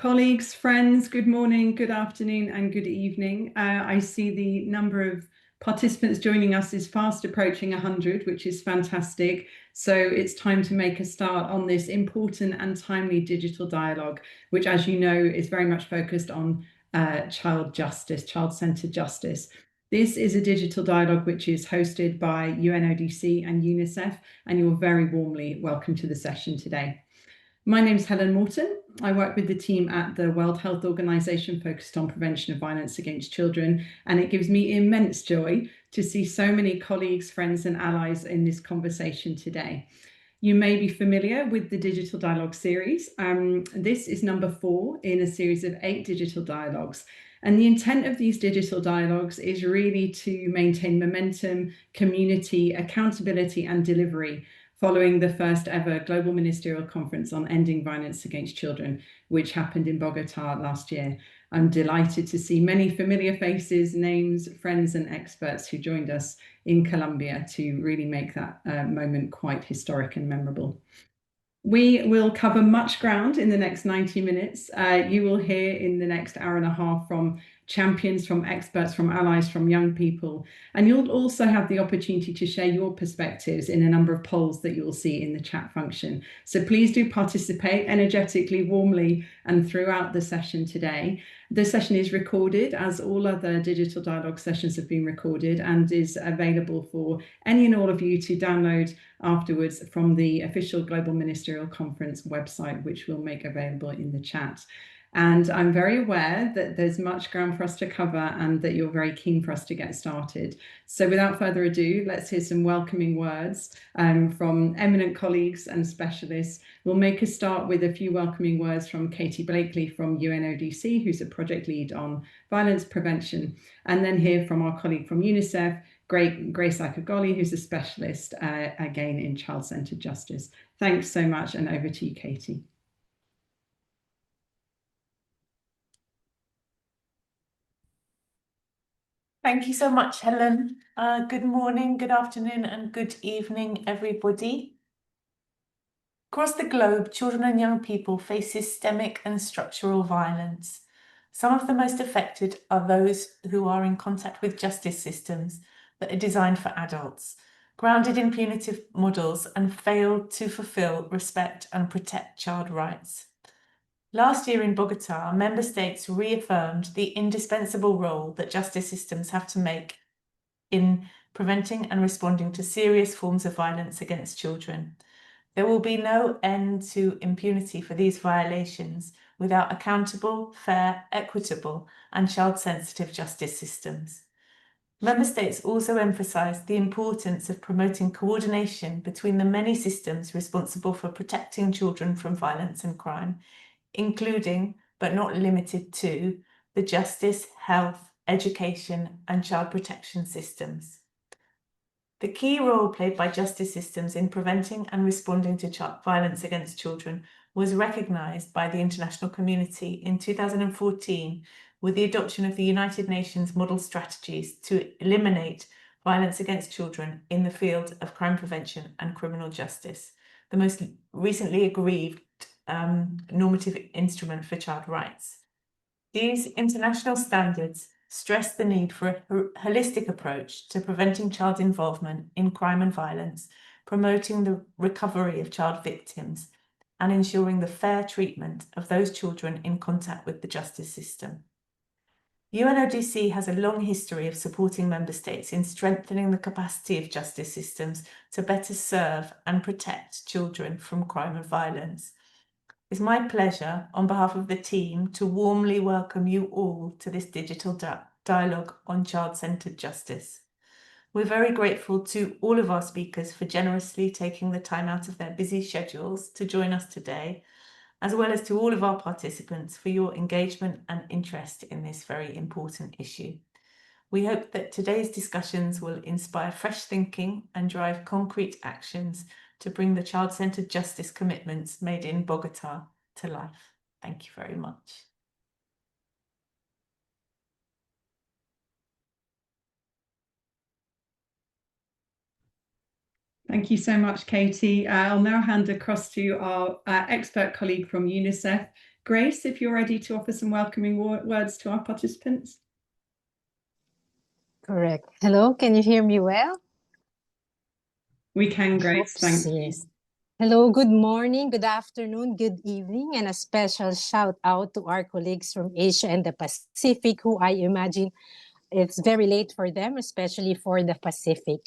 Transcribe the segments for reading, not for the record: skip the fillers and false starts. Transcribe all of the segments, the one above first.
Colleagues, friends, good morning, good afternoon, and good evening. I see the number of participants joining us is fast approaching 100, which is fantastic. So it's time to make a start on this important and timely digital dialogue, which, as you know, is very much focused on child justice, child-centered justice. This is a digital dialogue which is hosted by UNODC and UNICEF, and you're very warmly welcome to the session today. My name is Helen Morton. I work with the team at the World Health Organization focused on prevention of violence against children, and it gives me immense joy to see so many colleagues, friends, and allies in this conversation today. You may be familiar with the Digital Dialogue series. This is number 4 in a series of 8 digital dialogues. And the intent of these digital dialogues is really to maintain momentum, community, accountability, and delivery following the first ever Global Ministerial Conference on Ending Violence Against Children, which happened in Bogotá last year. I'm delighted to see many familiar faces, names, friends, and experts who joined us in Colombia to really make that moment quite historic and memorable. We will cover much ground in the next 90 minutes. You will hear in the next hour and a half from champions, from experts, from allies, from young people. And you'll also have the opportunity to share your perspectives in a number of polls that you'll see in the chat function. So please do participate energetically, warmly, and throughout the session today. The session is recorded, as all other digital dialogue sessions have been recorded, and is available for any and all of you to download afterwards from the official Global Ministerial Conference website, which we'll make available in the chat. And I'm very aware that there's much ground for us to cover and that you're very keen for us to get started. So without further ado, let's hear some welcoming words from eminent colleagues and specialists. We'll make a start with a few welcoming words from Katie Blakely from UNODC, who's a project lead on violence prevention, and then hear from our colleague from UNICEF, Grace Akagoli, who's a specialist, again, in child-centered justice. Thanks so much, and over to you, Katie. Thank you so much, Helen. Good morning, good afternoon, and good evening, everybody. Across the globe, children and young people face systemic and structural violence. Some of the most affected are those who are in contact with justice systems that are designed for adults, grounded in punitive models, and fail to fulfill, respect, and protect child rights. Last year in Bogotá, member states reaffirmed the indispensable role that justice systems have to make in preventing and responding to serious forms of violence against children. There will be no end to impunity for these violations without accountable, fair, equitable, and child-sensitive justice systems. Member states also emphasised the importance of promoting coordination between the many systems responsible for protecting children from violence and crime, including, but not limited to, the justice, health, education, and child protection systems. The key role played by justice systems in preventing and responding to violence against children was recognised by the international community in 2014 with the adoption of the United Nations model strategies to eliminate violence against children in the field of crime prevention and criminal justice, the most recently agreed normative instrument for child rights. These international standards stress the need for a holistic approach to preventing child involvement in crime and violence, promoting the recovery of child victims, and ensuring the fair treatment of those children in contact with the justice system. UNODC has a long history of supporting member states in strengthening the capacity of justice systems to better serve and protect children from crime and violence. It's my pleasure, on behalf of the team, to warmly welcome you all to this digital dialogue on child-centered justice. We're very grateful to all of our speakers for generously taking the time out of their busy schedules to join us today, as well as to all of our participants for your engagement and interest in this very important issue. We hope that today's discussions will inspire fresh thinking and drive concrete actions to bring the child-centered justice commitments made in Bogotá to life. Thank you very much. Thank you so much, Katie. I'll now hand across to our expert colleague from UNICEF, Grace, if you're ready to offer some welcoming words to our participants. Correct. Hello, can you hear me well? We can, Grace. Thank you. Yes. Hello, good morning, good afternoon, good evening, and a special shout out to our colleagues from Asia and the Pacific, who I imagine it's very late for them, especially for the Pacific.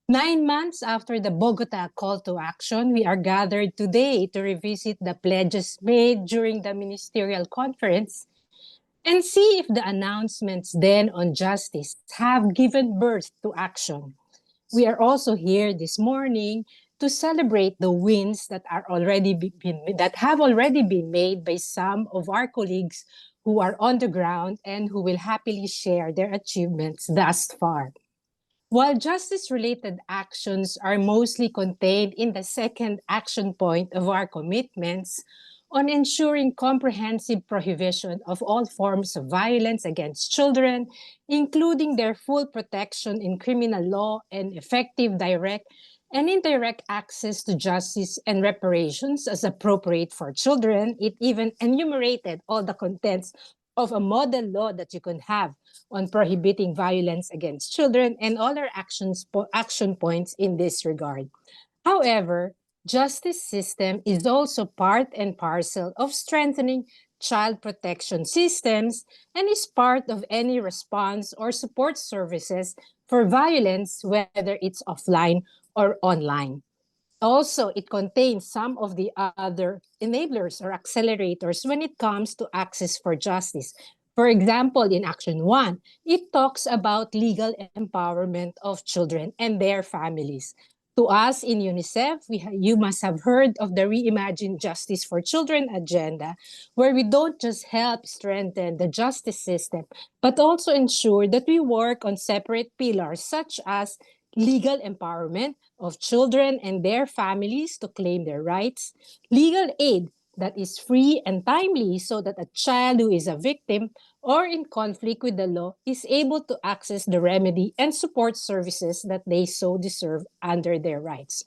9 months after the Bogotá call to action, we are gathered today to revisit the pledges made during the ministerial conference and see if the announcements then on justice have given birth to action. We are also here this morning to celebrate the wins that have already been made by some of our colleagues who are on the ground and who will happily share their achievements thus far. While justice-related actions are mostly contained in the second action point of our commitments on ensuring comprehensive prohibition of all forms of violence against children, including their full protection in criminal law and effective direct and indirect access to justice and reparations as appropriate for children, it even enumerated all the contents of a model law that you can have on prohibiting violence against children and other action points in this regard. However, justice system is also part and parcel of strengthening child protection systems and is part of any response or support services for violence, whether it's offline or online. Also, it contains some of the other enablers or accelerators when it comes to access for justice. For example, in Action 1, it talks about legal empowerment of children and their families. To us in UNICEF, you must have heard of the Reimagine Justice for Children agenda, where we don't just help strengthen the justice system, but also ensure that we work on separate pillars such as legal empowerment of children and their families to claim their rights, legal aid that is free and timely so that a child who is a victim or in conflict with the law is able to access the remedy and support services that they so deserve under their rights.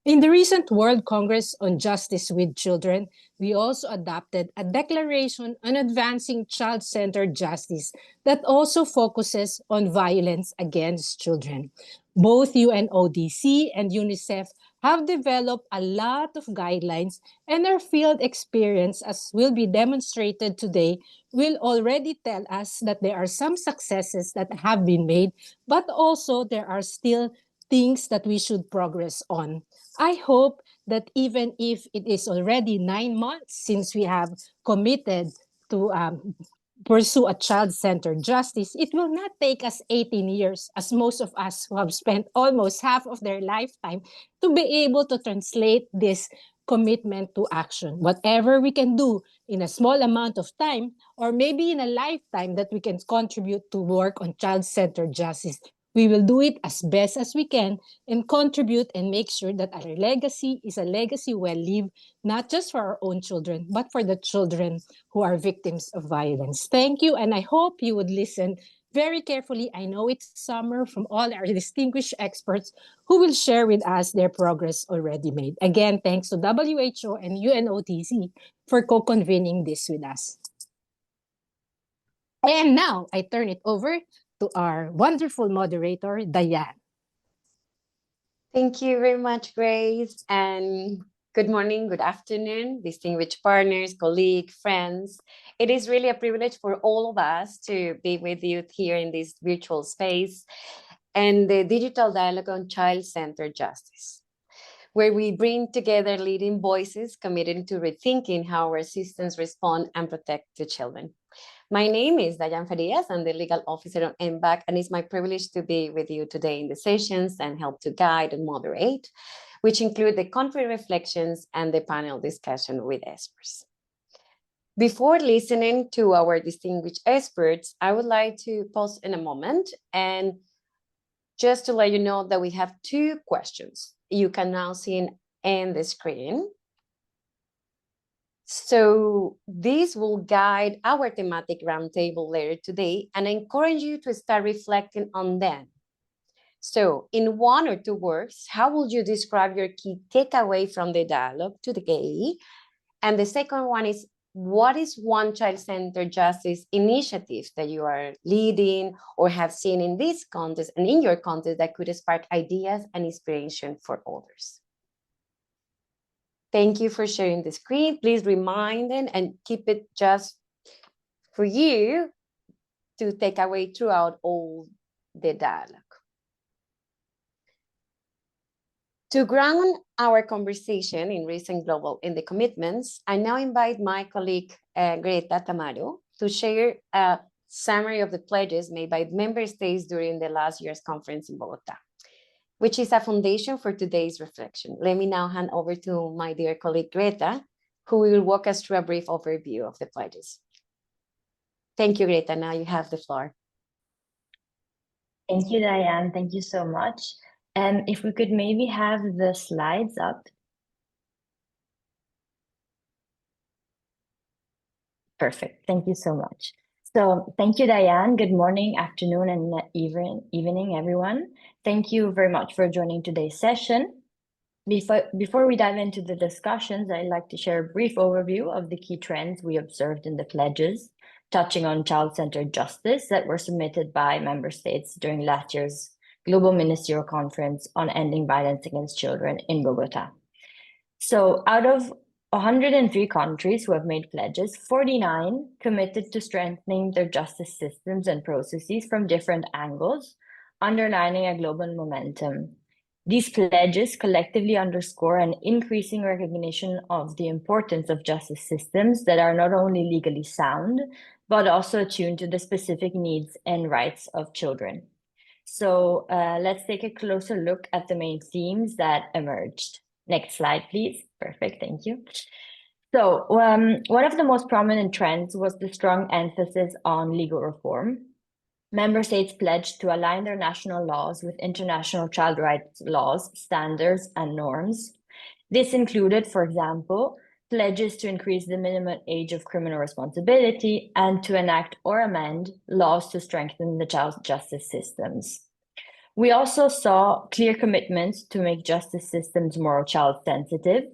In the recent World Congress on Justice with Children, we also adopted a declaration on advancing child-centered justice that also focuses on violence against children. Both UNODC and UNICEF have developed a lot of guidelines, and their field experience, as will be demonstrated today, will already tell us that there are some successes that have been made, but also there are still things that we should progress on. I hope that even if it is already 9 months since we have committed to pursue a child-centered justice, it will not take us 18 years, as most of us who have spent almost half of their lifetime, to be able to translate this commitment to action. Whatever we can do in a small amount of time, or maybe in a lifetime that we can contribute to work on child-centered justice, we will do it as best as we can and contribute and make sure that our legacy is a legacy well lived, not just for our own children, but for the children who are victims of violence. Thank you, and I hope you would listen very carefully. I know it's summer from all our distinguished experts who will share with us their progress already made. Again, thanks to WHO and UNODC for co-convening this with us. And now I turn it over to our wonderful moderator, Diane. Thank you very much, Grace. And good morning, good afternoon, distinguished partners, colleagues, friends. It is really a privilege for all of us to be with you here in this virtual space and the digital dialogue on child-centered justice, where we bring together leading voices committed to rethinking how our systems respond and protect the children. My name is Diane Farias. I'm the legal officer of MBAC, and it's my privilege to be with you today in the sessions and help to guide and moderate, which include the country reflections and the panel discussion with experts. Before listening to our distinguished experts, I would like to pause in a moment and just to let you know that we have 2 questions you can now see in the screen. So this will guide our thematic roundtable later today, and I encourage you to start reflecting on them. So in 1 or 2 words, how would you describe your key takeaway from the dialogue today? And the second one is, what is one child-centered justice initiative that you are leading or have seen in this contest and in your contest that could spark ideas and inspiration for others? Thank you for sharing the screen. Please remind them and keep it just for you to take away throughout all the dialogue. To ground our conversation in recent global in the commitments, I now invite my colleague Greta Tamaro to share a summary of the pledges made by member states during the last year's conference in Bogotá, which is a foundation for today's reflection. Let me now hand over to my dear colleague Greta, who will walk us through a brief overview of the pledges. Thank you, Greta. Now you have the floor. Thank you, Diane. Thank you so much. And if we could maybe have the slides up. Perfect. Thank you so much. So thank you, Diane. Good morning, afternoon, and evening, everyone. Thank you very much for joining today's session. Before we dive into the discussions, I'd like to share a brief overview of the key trends we observed in the pledges, touching on child-centered justice that were submitted by member states during last year's Global Ministerial Conference on Ending Violence Against Children in Bogotá. So out of 103 countries who have made pledges, 49 committed to strengthening their justice systems and processes from different angles, underlining a global momentum. These pledges collectively underscore an increasing recognition of the importance of justice systems that are not only legally sound, but also attuned to the specific needs and rights of children. So let's take a closer look at the main themes that emerged. Next slide, please. Perfect, thank you. So one of the most prominent trends was the strong emphasis on legal reform. Member states pledged to align their national laws with international child rights laws, standards, and norms. This included, for example, pledges to increase the minimum age of criminal responsibility and to enact or amend laws to strengthen the child justice systems. We also saw clear commitments to make justice systems more child-sensitive.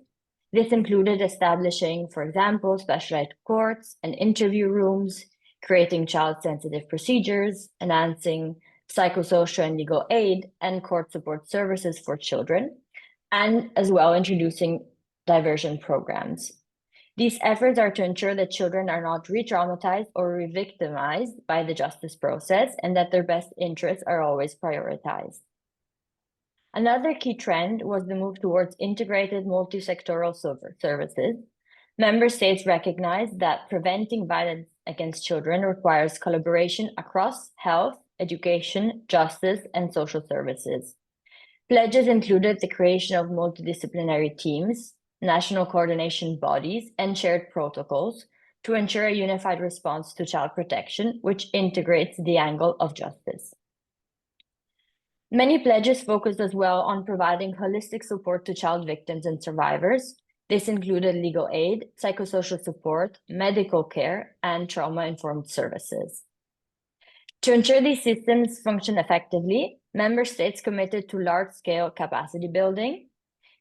This included establishing, for example, specialized courts and interview rooms, creating child-sensitive procedures, enhancing psychosocial and legal aid and court support services for children, and as well introducing diversion programs. These efforts are to ensure that children are not re-traumatized or re-victimized by the justice process and that their best interests are always prioritized. Another key trend was the move towards integrated multi-sectoral services. Member states recognize that preventing violence against children requires collaboration across health, education, justice, and social services. Pledges included the creation of multidisciplinary teams, national coordination bodies, and shared protocols to ensure a unified response to child protection, which integrates the angle of justice. Many pledges focused as well on providing holistic support to child victims and survivors. This included legal aid, psychosocial support, medical care, and trauma-informed services. To ensure these systems function effectively, member states committed to large-scale capacity building.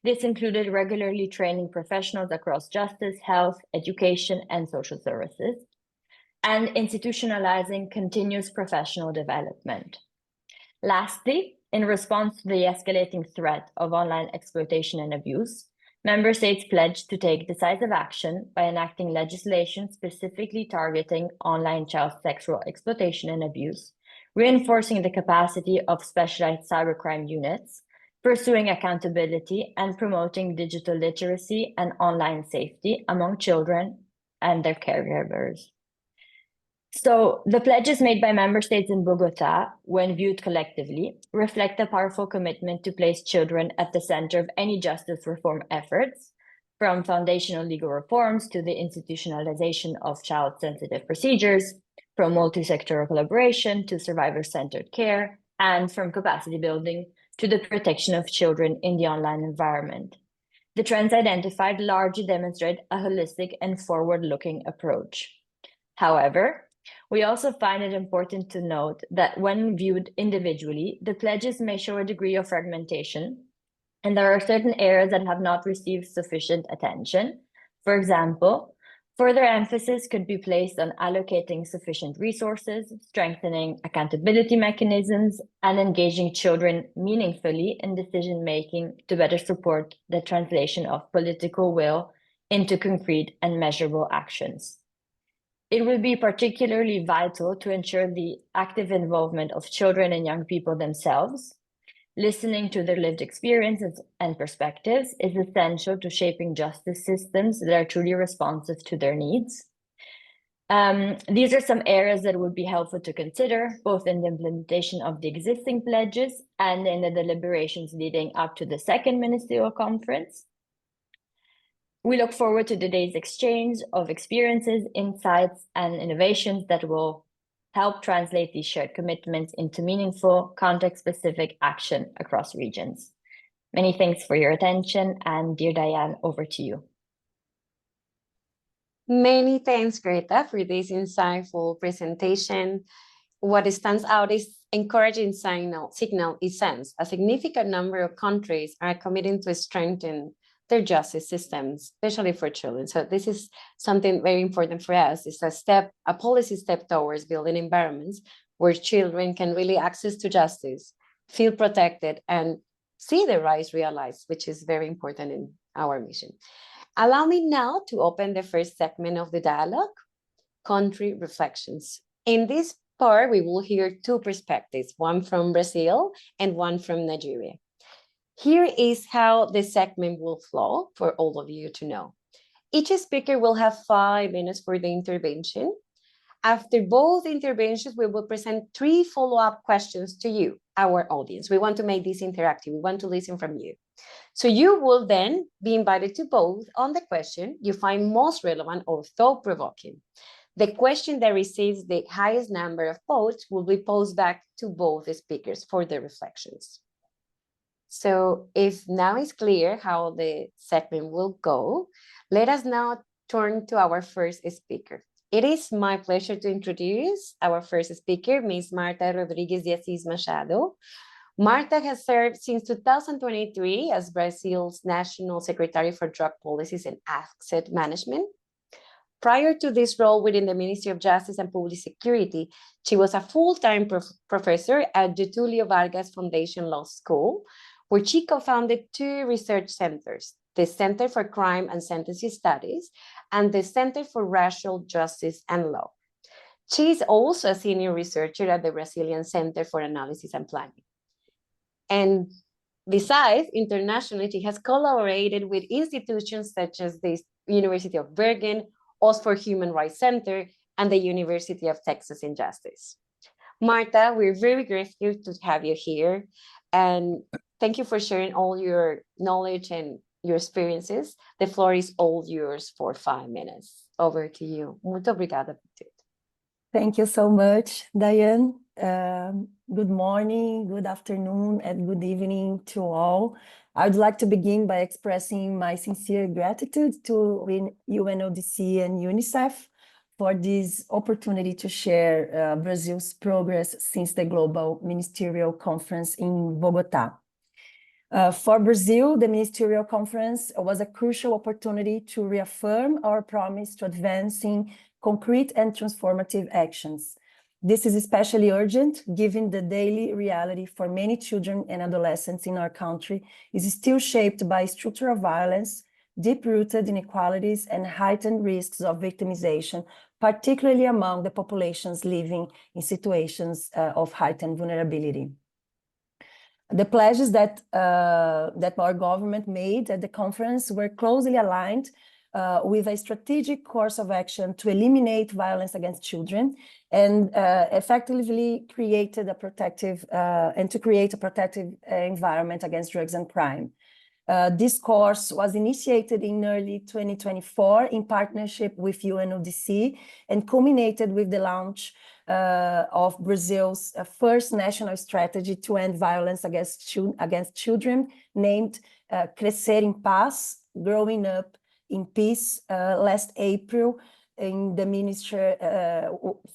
This included regularly training professionals across justice, health, education, and social services, and institutionalizing continuous professional development. Lastly, in response to the escalating threat of online exploitation and abuse, member states pledged to take decisive action by enacting legislation specifically targeting online child sexual exploitation and abuse, reinforcing the capacity of specialized cybercrime units, pursuing accountability, and promoting digital literacy and online safety among children and their caregivers. So the pledges made by member states in Bogotá, when viewed collectively, reflect a powerful commitment to place children at the center of any justice reform efforts, from foundational legal reforms to the institutionalization of child-sensitive procedures, from multi-sectoral collaboration to survivor-centered care, and from capacity building to the protection of children in the online environment. The trends identified largely demonstrate a holistic and forward-looking approach. However, we also find it important to note that when viewed individually, the pledges may show a degree of fragmentation, and there are certain areas that have not received sufficient attention. For example, Further emphasis could be placed on allocating sufficient resources, strengthening accountability mechanisms, and engaging children meaningfully in decision-making to better support the translation of political will into concrete and measurable actions. It will be particularly vital to ensure the active involvement of children and young people themselves. Listening to their lived experiences and perspectives is essential to shaping justice systems that are truly responsive to their needs. These are some areas that would be helpful to consider, both in the implementation of the existing pledges and in the deliberations leading up to the second ministerial conference. We look forward to today's exchange of experiences, insights, and innovations that will help translate these shared commitments into meaningful, context-specific action across regions. Many thanks for your attention, and dear Diane, over to you. Many thanks, Greta, for this insightful presentation. What stands out is encouraging signal it sends. A significant number of countries are committing to strengthen their justice systems, especially for children. So this is something very important for us. It's a policy step towards building environments where children can really access to justice, feel protected, and see their rights realized, which is very important in our mission. Allow me now to open the first segment of the dialogue, country reflections. In this part, we will hear two perspectives, one from Brazil and one from Nigeria. Here is how the segment will flow for all of you to know. Each speaker will have 5 minutes for the intervention. After both interventions, we will present 3 follow-up questions to you, our audience. We want to make this interactive. We want to listen from you. So you will then be invited to vote on the question you find most relevant or thought-provoking. The question that receives the highest number of votes will be posed back to both speakers for the reflections. So if now is clear how the segment will go, let us now turn to our first speaker. It is my pleasure to introduce our first speaker, Ms. Marta Rodrigues de Assis Machado. Marta has served since 2023 as Brazil's National Secretary for Drug Policies and Asset Management. Prior to this role within the Ministry of Justice and Public Security, she was a full-time professor at Getulio Vargas Foundation Law School, where she co-founded 2 research centers, the Center for Crime and Sentencing Studies and the Center for Racial Justice and Law. She is also a senior researcher at the Brazilian Center for Analysis and Planning. And besides, internationally, she has collaborated with institutions such as the University of Bergen, Oxford Human Rights Center, and the University of Texas in Justice. Marta, we're very grateful to have you here. And thank you for sharing all your knowledge and your experiences. The floor is all yours for 5 minutes. Over to you. Muito obrigada. Thank you so much, Diane. Good morning, good afternoon, and good evening to all. I'd like to begin by expressing my sincere gratitude to UNODC and UNICEF for this opportunity to share Brazil's progress since the Global Ministerial Conference in Bogotá. For Brazil, the Ministerial Conference was a crucial opportunity to reaffirm our promise to advancing concrete and transformative actions. This is especially urgent given the daily reality for many children and adolescents in our country is still shaped by structural violence, deep-rooted inequalities, and heightened risks of victimization, particularly among the populations living in situations of heightened vulnerability. The pledges that our government made at the conference were closely aligned with a strategic course of action to eliminate violence against children and effectively created a protective environment against drugs and crime. This course was initiated in early 2024 in partnership with UNODC and culminated with the launch of Brazil's first national strategy to end violence against children, named Crescer em Paz, Growing Up in Peace, last April in the ministry,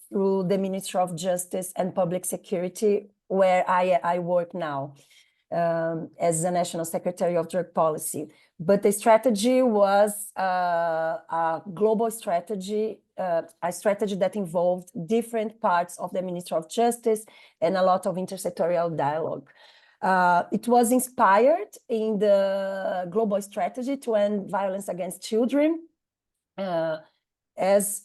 through the Ministry of Justice and Public Security, where I work now. as the National Secretary of Drug Policy. But the strategy was a global strategy, a strategy that involved different parts of the Ministry of Justice and a lot of intersectorial dialogue. It was inspired in the global strategy to end violence against children, as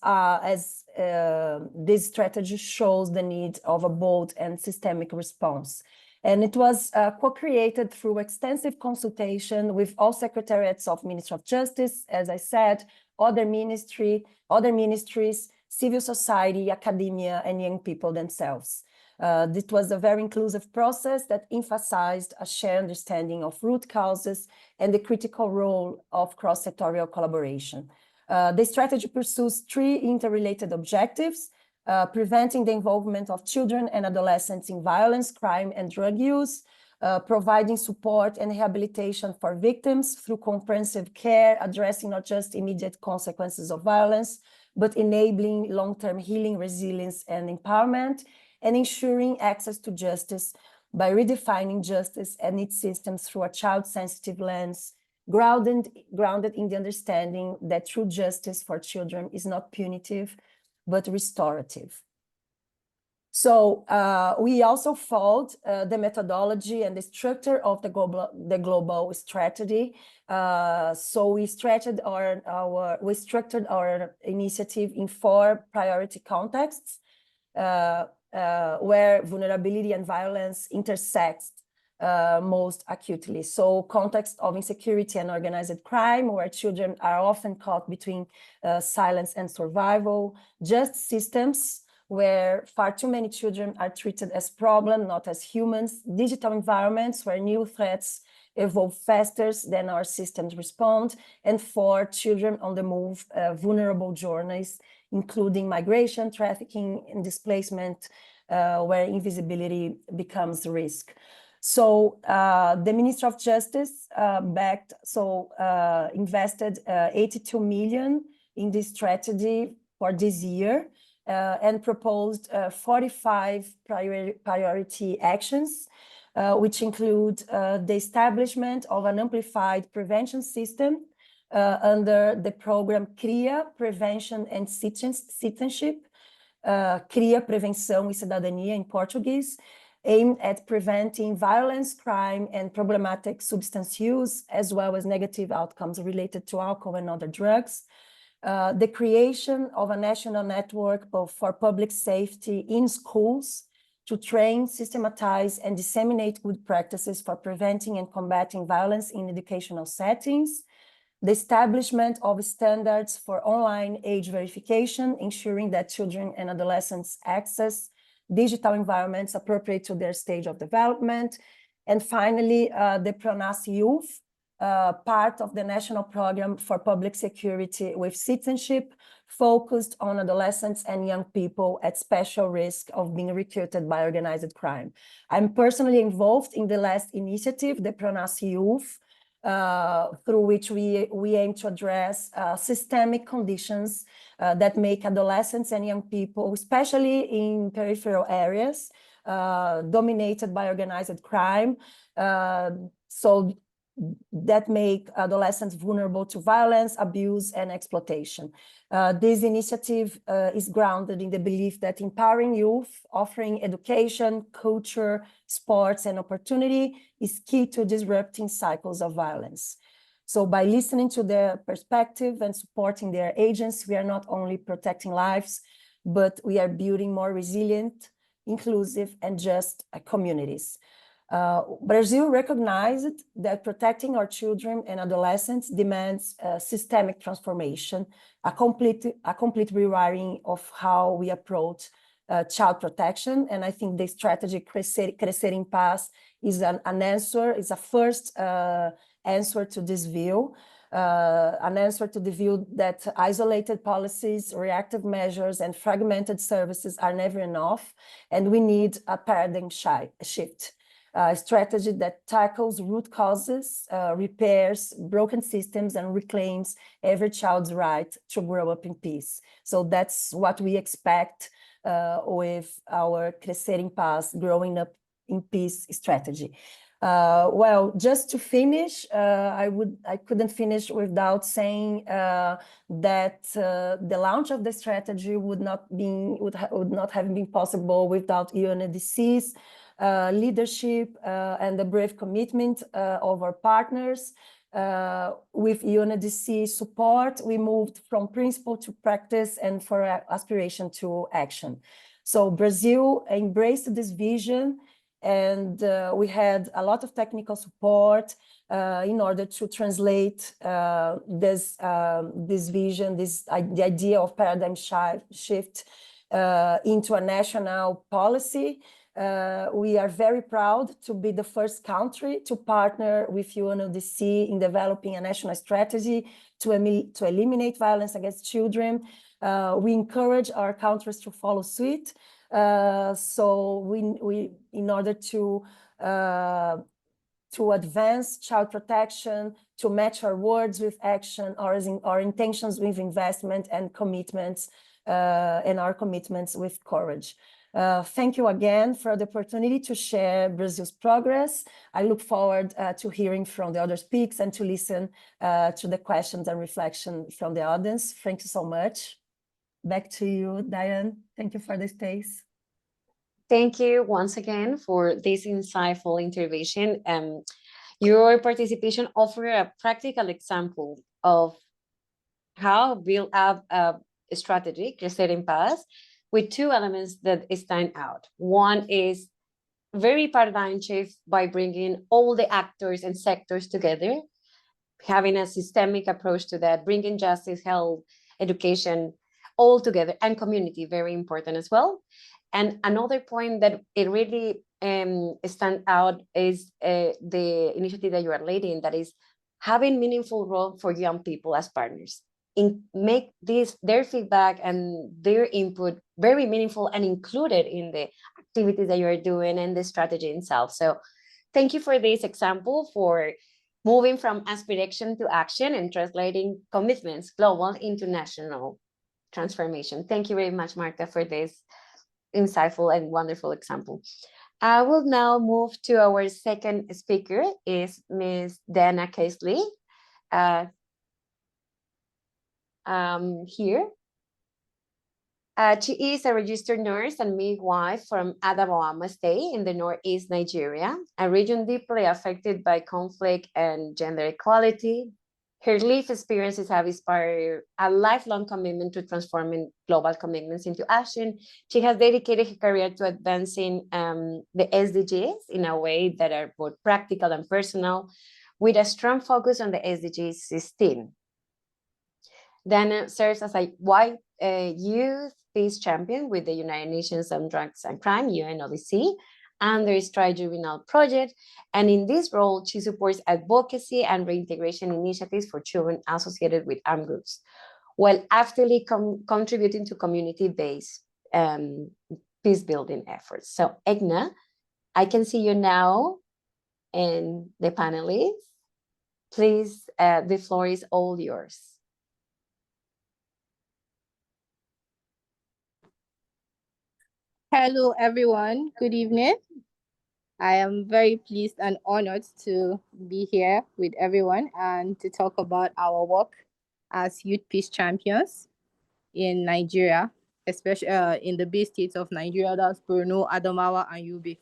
this strategy shows the need of a bold and systemic response. And it was co-created through extensive consultation with all secretariats of Ministry of Justice, as I said, other ministries, civil society, academia, and young people themselves. This was a very inclusive process that emphasized a shared understanding of root causes and the critical role of cross-sectorial collaboration. The strategy pursues three interrelated objectives: preventing the involvement of children and adolescents in violence, crime, and drug use, providing support and rehabilitation for victims through comprehensive care, addressing not just immediate consequences of violence, but enabling long-term healing, resilience, and empowerment, and ensuring access to justice by redefining justice and its systems through a child-sensitive lens, grounded in the understanding that true justice for children is not punitive, but restorative. So we also followed the methodology and the structure of the global strategy. So we structured our initiative in 4 priority contexts, where vulnerability and violence intersect most acutely. So context of insecurity and organized crime, where children are often caught between silence and survival. Just systems, where far too many children are treated as problems, not as humans. Digital environments, where new threats evolve faster than our systems respond. And 4, children on the move, vulnerable journeys, including migration, trafficking, and displacement, where invisibility becomes risk. So the Ministry of Justice invested 82 million in this strategy for this year, and proposed 45 priority actions, which include the establishment of an amplified prevention system under the program CRIA, Prevention and Citizenship, CRIA, Prevenção e Cidadania in Portuguese, aimed at preventing violence, crime, and problematic substance use, as well as negative outcomes related to alcohol and other drugs. The creation of a national network for public safety in schools to train, systematize, and disseminate good practices for preventing and combating violence in educational settings. The establishment of standards for online age verification, ensuring that children and adolescents access digital environments appropriate to their stage of development. And finally, the PRONAS Youth, part of the National Program for Public Security with Citizenship, focused on adolescents and young people at special risk of being recruited by organized crime. I'm personally involved in the last initiative, the PRONAS Youth, through which we aim to address systemic conditions that make adolescents and young people, especially in peripheral areas, dominated by organized crime, so that make adolescents vulnerable to violence, abuse, and exploitation. This initiative is grounded in the belief that empowering youth, offering education, culture, sports, and opportunity is key to disrupting cycles of violence. So by listening to their perspective and supporting their agents, we are not only protecting lives, but we are building more resilient, inclusive, and just communities. Brazil recognized that protecting our children and adolescents demands systemic transformation, a complete rewiring of how we approach child protection. And I think the strategy Crescer em Paz is an answer, is a first answer to this view, an answer to the view that isolated policies, reactive measures, and fragmented services are never enough, and we need a paradigm shift. A strategy that tackles root causes, repairs broken systems, and reclaims every child's right to grow up in peace. So that's what we expect with our Crescer em Paz, growing up in peace strategy. Well, just to finish, I couldn't finish without saying that the launch of the strategy would not have been possible without UNODC's leadership and the brave commitment of our partners. With UNODC support, we moved from principle to practice and for aspiration to action. So Brazil embraced this vision, and we had a lot of technical support in order to translate this vision, the idea of paradigm shift into a national policy. We are very proud to be the first country to partner with UNODC in developing a national strategy to eliminate violence against children. We encourage our countries to follow suit. So we in order to advance child protection, to match our words with action, our intentions with investment and commitments, and our commitments with courage. Thank you again for the opportunity to share Brazil's progress. I look forward to hearing from the other speakers and to listen to the questions and reflection from the audience. Thank you so much. Back to you, Diane. Thank you for the space. Thank you once again for this insightful intervention. Your participation offers a practical example of how build up a strategy, Crecer en Paz, with two elements that stand out. One is very paradigm shift by bringing all the actors and sectors together, having a systemic approach to that, bringing justice, health, education, all together, and community, very important as well. And another point that it really stands out is the initiative that you are leading, that is having meaningful role for young people as partners. Make their feedback and their input very meaningful and included in the activities that you are doing and the strategy itself. So thank you for this example, for moving from aspiration to action and translating commitments global into national transformation. Thank you very much, Marta, for this insightful and wonderful example. I will now move to our second speaker, is Ms. Dana Casely. Here. She is a registered nurse and midwife from Adamawa State in the Northeast Nigeria, a region deeply affected by conflict and gender equality. Her lived experiences have inspired a lifelong commitment to transforming global commitments into action. She has dedicated her career to advancing the SDGs in a way that are both practical and personal, with a strong focus on the SDG 16. Dana serves as a white youth peace champion with the United Nations on Drugs and Crime, UNODC, and the Stride Juvenile Project. And in this role, she supports advocacy and reintegration initiatives for children associated with armed groups, while actively contributing to community-based peace-building efforts. So, Egna, I can see you now and the panelists. Please, the floor is all yours. Hello, everyone. Good evening. I am very pleased and honored to be here with everyone and to talk about our work as youth peace champions in Nigeria, especially in the big states of Nigeria, that's Borno, Adamawa, and Yobe.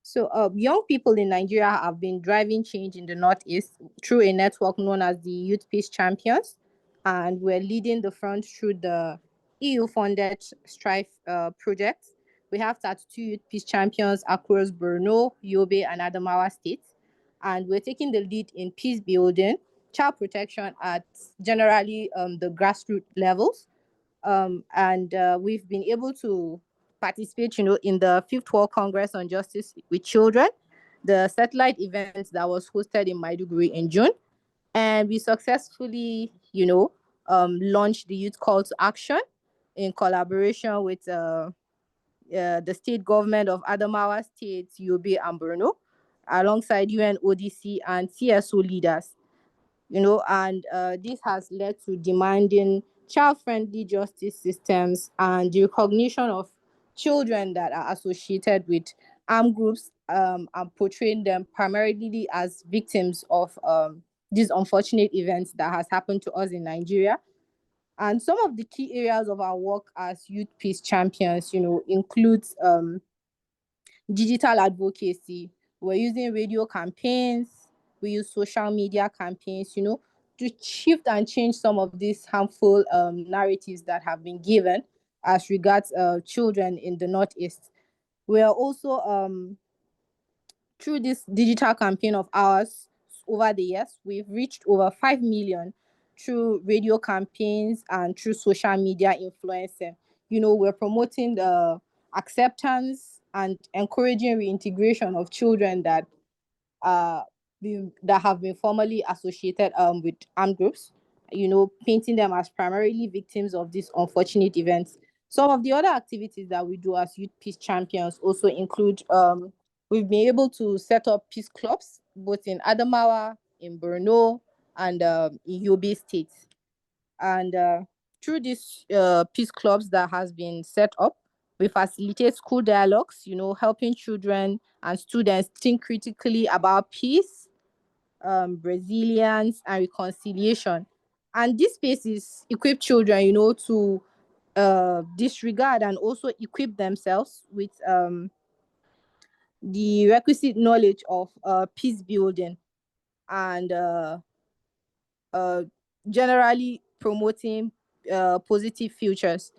So young people in Nigeria have been driving change in the Northeast through a network known as the Youth Peace Champions, and we're leading the front through the EU-funded Strive project. We have 32 Youth Peace Champions across Borno, Yobe, and Adamawa states, and we're taking the lead in peace building, child protection at generally the grassroots levels, and we've been able to participate, in the 5th World Congress on Justice with Children, the satellite event that was hosted in Maiduguri in June, and we successfully, launched the Youth Call to Action in collaboration with the state government of Adamawa State, Yobe, and Borno, alongside UNODC and CSO leaders. And this has led to demanding child-friendly justice systems and the recognition of children that are associated with armed groups and portraying them primarily as victims of these unfortunate events that has happened to us in Nigeria. And some of the key areas of our work as youth peace champions, includes digital advocacy. We're using radio campaigns, we use social media campaigns, to shift and change some of these harmful narratives that have been given as regards children in the Northeast. We are also, through this digital campaign of ours over the years, we've reached over 5 million through radio campaigns and through social media influencing. We're promoting the acceptance and encouraging reintegration of children that have been formerly associated with armed groups, painting them as primarily victims of these unfortunate events. Some of the other activities that we do as youth peace champions also include we've been able to set up peace clubs both in Adamawa, in Borno, and in Yobe State. And through these peace clubs that has been set up, we facilitate school dialogues, helping children and students think critically about peace, resilience, and reconciliation. And these spaces equip children, to disregard and also equip themselves with the requisite knowledge of peace building and generally promoting positive futures.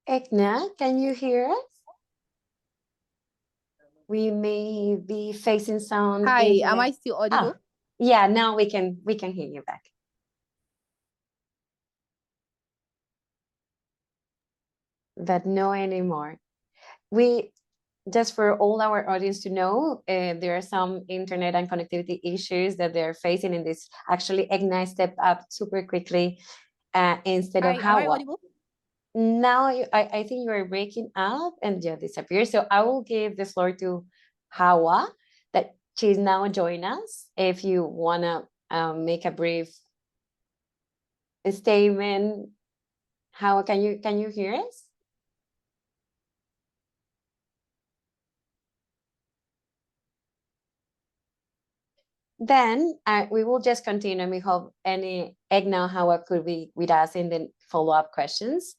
Egna, can you hear us? We may be facing some. Hi, am I still audible? Yeah, now we can hear you back. But no anymore. We just for all our audience to know, there are some internet and connectivity issues that they're facing in this. Actually, Egna stepped up super quickly instead of Hi, am I Hawa. audible? Now I think you are breaking up and you disappear. So I will give the floor to Hawa, that she's now joining us. If you wanna make a brief statement, Hawa, can you hear us? Then we will just continue. We hope any Egna Hawa could be with us in the follow-up questions.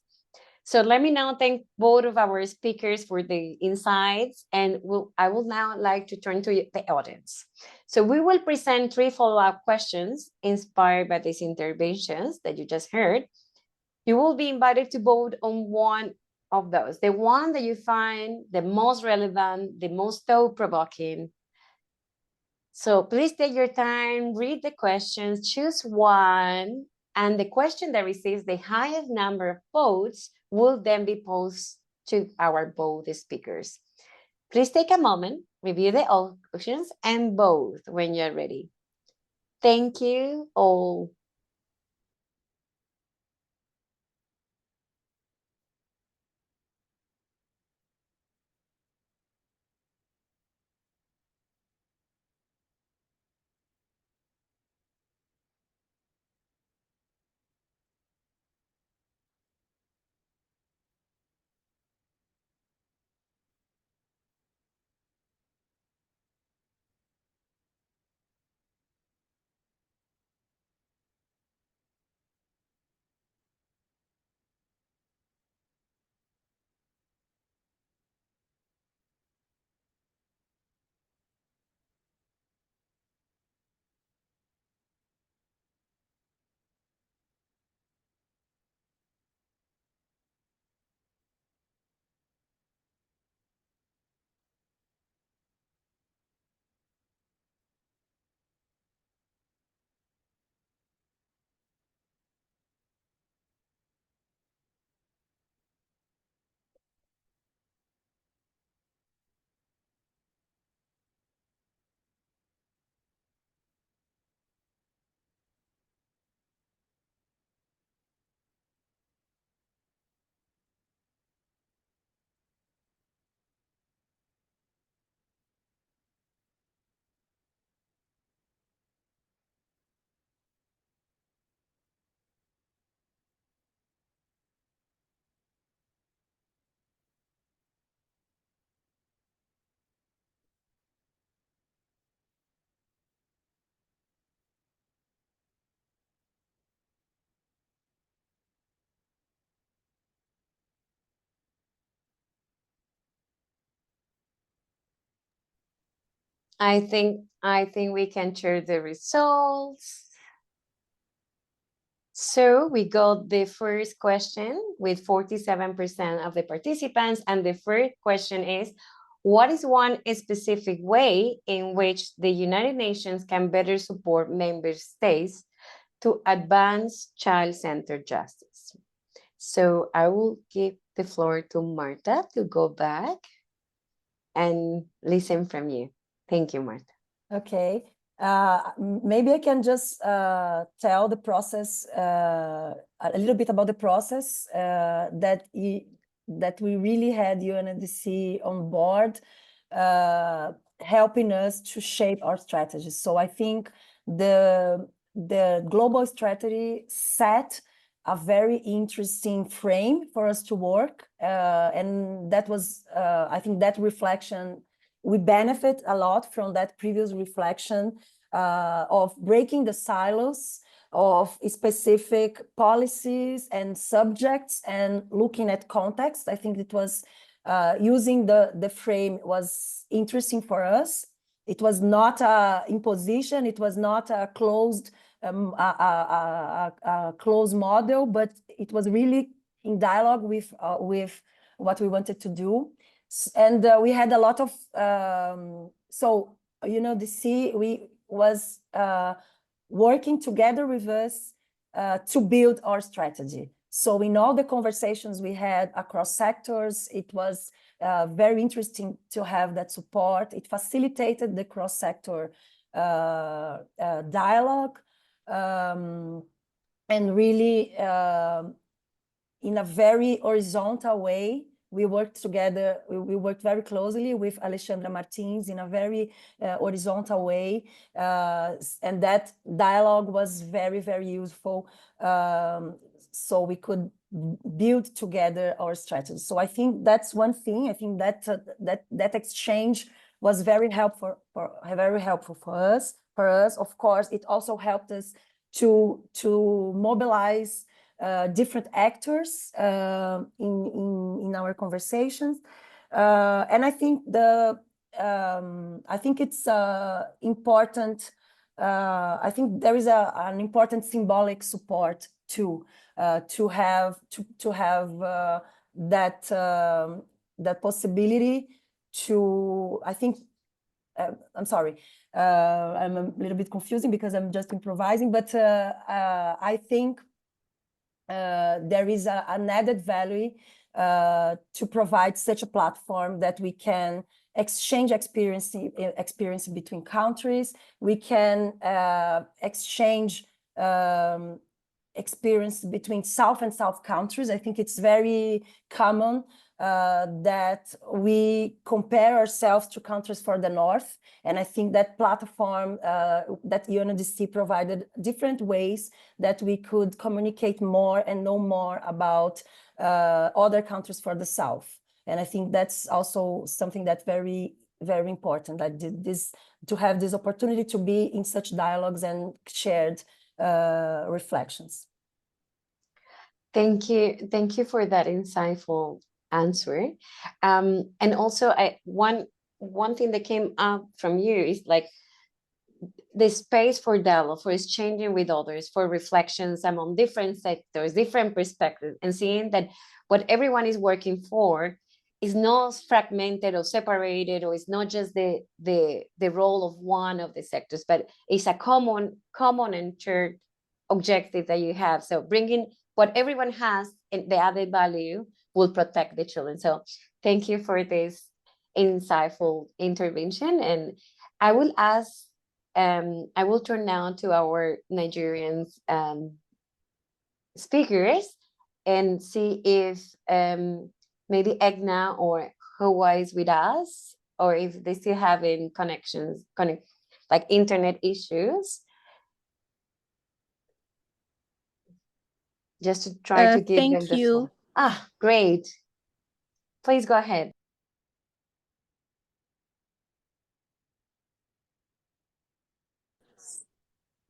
So let me now thank both of our speakers for the insights, and I will now like to turn to the audience. So we will present 3 follow-up questions inspired by these interventions that you just heard. You will be invited to vote on one of those, the one that you find the most relevant, the most thought-provoking. So please take your time, read the questions, choose one, and the question that receives the highest number of votes will then be posed to our both speakers. Please take a moment, review the options, and vote when you're ready. Thank you all. I think we can share the results. So we got the first question with 47% of the participants, and the first question is, what is one specific way in which the United Nations can better support member states to advance child-centered justice? So I will give the floor to Marta to go back and listen from you. Thank you, Marta. Okay. Maybe I can just tell the process, a little bit about the process that we really had UNODC on board, helping us to shape our strategies. So I think the global strategy set a very interesting frame for us to work, and that was, I think that reflection, we benefit a lot from that previous reflection of breaking the silos of specific policies and subjects and looking at context. I think it was using the frame was interesting for us. It was not a imposition. It was not a closed closed model, but it was really in dialogue with what we wanted to do. And we had a lot of, so, we was working together with us to build our strategy. So in all the conversations we had across sectors, it was very interesting to have that support. It facilitated the cross-sector dialogue, and really in a very horizontal way. We worked together, we worked very closely with Alexandra Martins in a very horizontal way. And that dialogue was very, very useful. So we could build together our strategy. So I think that's one thing. I think that that exchange was very helpful for us. Of course, it also helped us to mobilize different actors in our conversations, and I think it's important. I think there is an important symbolic support too, to have that possibility to. I think. I'm sorry. I'm a little bit confusing because I'm just improvising, but I think there is an added value to provide such a platform that we can exchange experience between countries. We can exchange experience between South and South countries. I think it's very common that we compare ourselves to countries for the North. And I think that platform, that UNODC provided different ways that we could communicate more and know more about other countries for the South. And I think that's also something that's very, very important, that to have this opportunity to be in such dialogues and shared reflections. Thank you for that insightful answer. And also, one thing that came up from you is like the space for dialogue, for exchanging with others, for reflections among different sectors, different perspectives, and seeing that what everyone is working for is not fragmented or separated, or it's not just the role of one of the sectors, but it's a common and shared objective that you have. So bringing what everyone has and the added value will protect the children. So thank you for this insightful intervention. And I will ask, I will turn now to our Nigerian speakers and see if maybe Egna or Hawa is with us, or if they still having like internet issues. Just to try to give them the Thank you. Great. Please go ahead.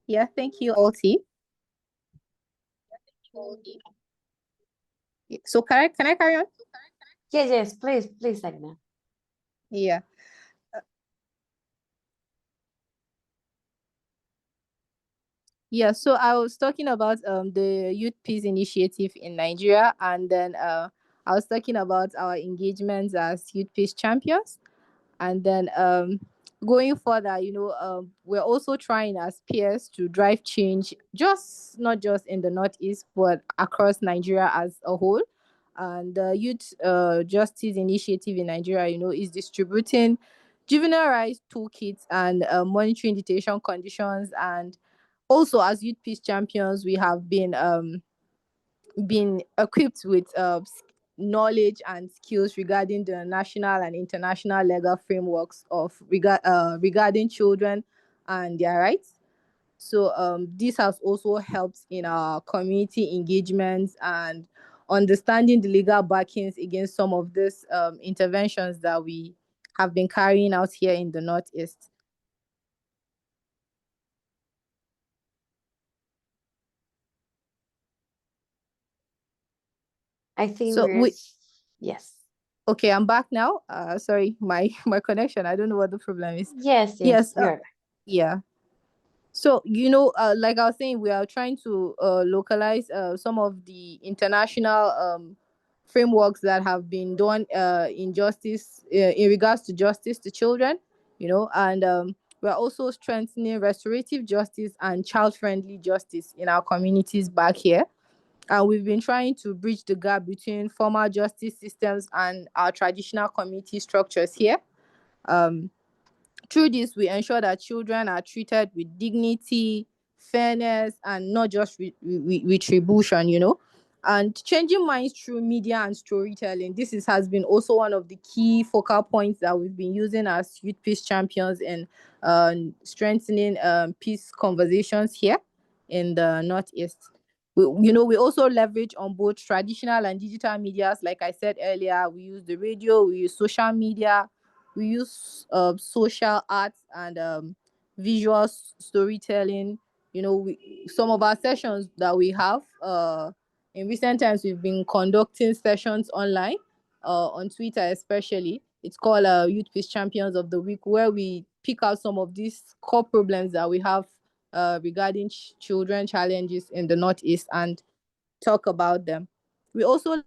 Yeah, thank you, Alti. So can I carry on? Yes, please, Egna. Yeah. Yeah, so I was talking about the Youth Peace Initiative in Nigeria, and then I was talking about our engagements as Youth Peace champions. And then going further, we're also trying as peers to drive change, not just in the Northeast, but across Nigeria as a whole. And the Youth Justice Initiative in Nigeria, is distributing juvenile rights toolkits and monitoring detention conditions. And also, as Youth Peace champions, we have been equipped with knowledge and skills regarding the national and international legal frameworks regarding children and their rights. So this has also helped in our community engagements and understanding the legal backings against some of these interventions that we have been carrying out here in the Northeast. I think So yes. Okay, I'm back now. Sorry, my connection. I don't know what the problem is. Yes, you're Yeah. So, like I was saying, we are trying to localize some of the international frameworks that have been done in regards to justice to children, and we're also strengthening restorative justice and child-friendly justice in our communities back here. And we've been trying to bridge the gap between formal justice systems and our traditional community structures here. Through this, we ensure that children are treated with dignity, fairness, and not just retribution, And changing minds through media and storytelling. Has been also one of the key focal points that we've been using as Youth Peace champions in strengthening peace conversations here in the Northeast. We also leverage on both traditional and digital medias. Like I said earlier, we use the radio, we use social media, we use social arts and visual storytelling. Some of our sessions that we have in recent times, we've been conducting sessions online on Twitter especially. It's called Youth Peace Champions of the Week, where we pick out some of these core problems that we have regarding children challenges in the Northeast and talk about them. We also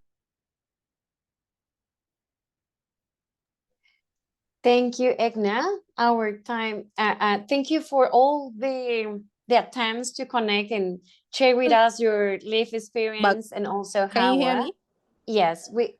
Thank you, Egna. Our time. Thank you for all the attempts to connect and share with us your life experience, and also can you hear me? Yes, we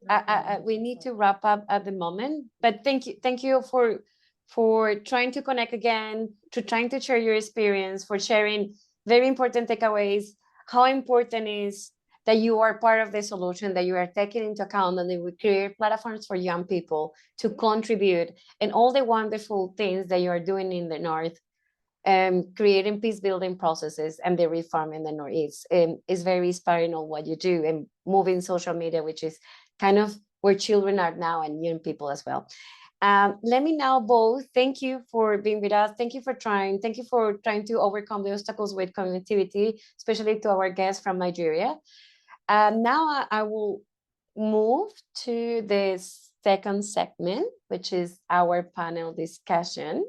need to wrap up at the moment, but thank you for trying to connect again, to trying to share your experience, for sharing very important takeaways. How important is that you are part of the solution, that you are taking into account, and that we create platforms for young people to contribute, and all the wonderful things that you are doing in the North, creating peace building processes and the reform in the Northeast is very inspiring on what you do, and moving social media, which is kind of where children are now, and young people as well. Let me now both thank you for being with us. Thank you for trying to overcome the obstacles with connectivity, especially to our guests from Nigeria. Now I will move to the second segment, which is our panel discussion.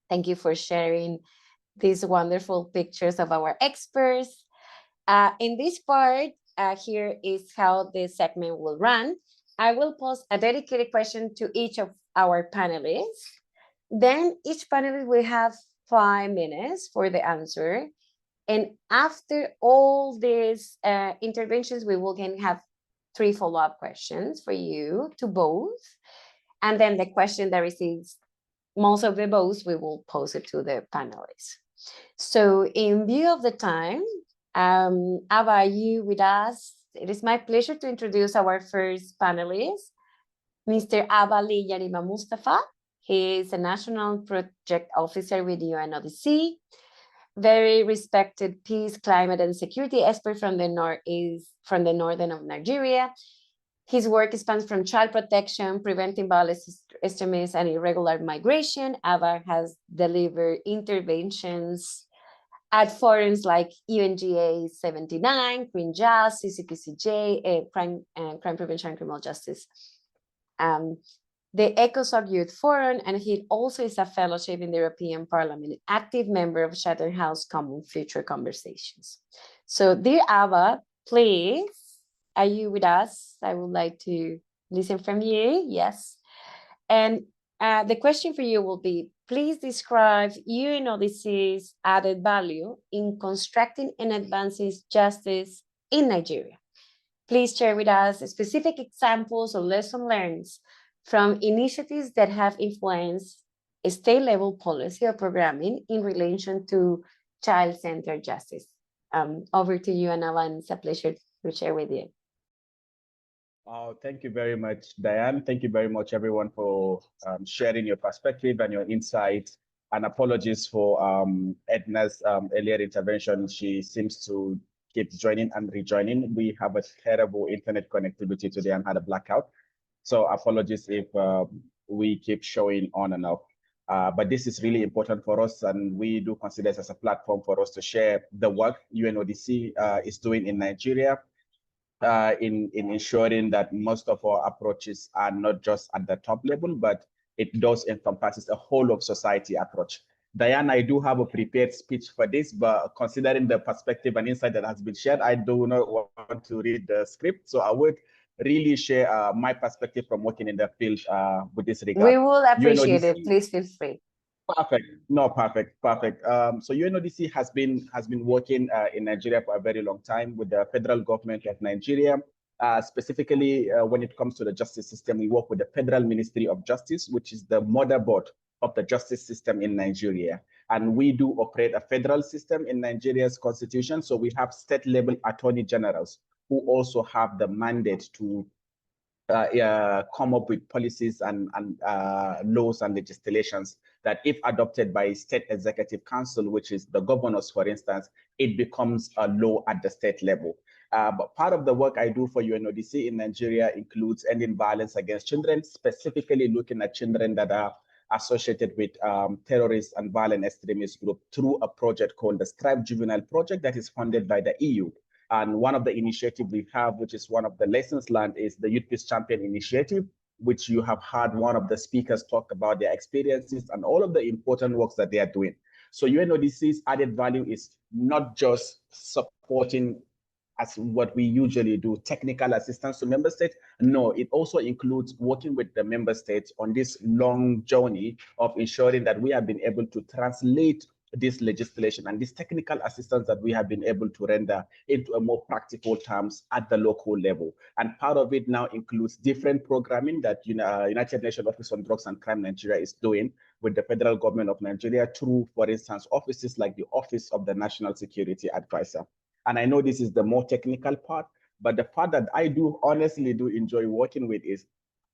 Thank you for sharing these wonderful pictures of our experts. In this part, here is how the segment will run. I will pose a dedicated question to each of our panelists. Then each panelist will have 5 minutes for the answer. And after all these interventions, we will again have 3 follow-up questions for you to both. And then the question that receives most of the votes, we will pose it to the panelists. So in view of the time, Ava, are you with us? It is my pleasure to introduce our first panelist, Mr. Abali Yarima Mustafa. He is a National Project Officer with UNODC, very respected peace, climate, and security expert from the northern of Nigeria. His work spans from child protection, preventing violence, extremism, and irregular migration. Ava has delivered interventions at forums like UNGA 79, Green Jazz, CCPCJ, Crime Prevention and Criminal Justice. the ECOSOC Youth Forum, and he also is a fellowship in the European Parliament, an active member of Chatham House Common Future Conversations. So dear Ava, please, are you with us? I would like to listen from you. Yes. And the question for you will be, please describe UNODC's added value in constructing and advancing justice in Nigeria. Please share with us specific examples of lessons learned from initiatives that have influenced state-level policy or programming in relation to child-centered justice. Over to you, Anava, and it's a pleasure to share with you. Thank you very much, Diane. Thank you very much, everyone, for sharing your perspective and your insights. And apologies for Edna's earlier intervention. She seems to keep joining and rejoining. We have a terrible internet connectivity today and had a blackout. So apologies if we keep showing on and off. But this is really important for us, and we do consider this as a platform for us to share the work UNODC is doing in Nigeria, in ensuring that most of our approaches are not just at the top level, but it does encompass a whole of society approach. Diane, I do have a prepared speech for this, but considering the perspective and insight that has been shared, I do not want to read the script. So I would really share my perspective from working in the field with this regard. We will appreciate it. Please feel free. Perfect. No, perfect. So UNODC has been working in Nigeria for a very long time with the federal government of Nigeria. Specifically, when it comes to the justice system, we work with the Federal Ministry of Justice, which is the motherboard of the justice system in Nigeria. And we do operate a federal system in Nigeria's constitution. So we have state-level attorney generals who also have the mandate to come up with policies and laws and legislations that, if adopted by state executive council, which is the governors, for instance, it becomes a law at the state level. But part of the work I do for UNODC in Nigeria includes ending violence against children, specifically looking at children that are associated with terrorist and violent extremist group through a project called the Strive Juvenile Project that is funded by the EU. And one of the initiatives we have, which is one of the lessons learned, is the Youth Peace Champion Initiative, which you have heard one of the speakers talk about their experiences and all of the important works that they are doing. So UNODC's added value is not just supporting, as what we usually do, technical assistance to member states. No, it also includes working with the member states on this long journey of ensuring that we have been able to translate this legislation and this technical assistance that we have been able to render into a more practical terms at the local level. And part of it now includes different programming that United Nations Office on Drugs and Crime Nigeria is doing with the federal government of Nigeria through, for instance, offices like the Office of the National Security Advisor. And I know this is the more technical part, but the part that I do honestly do enjoy working with is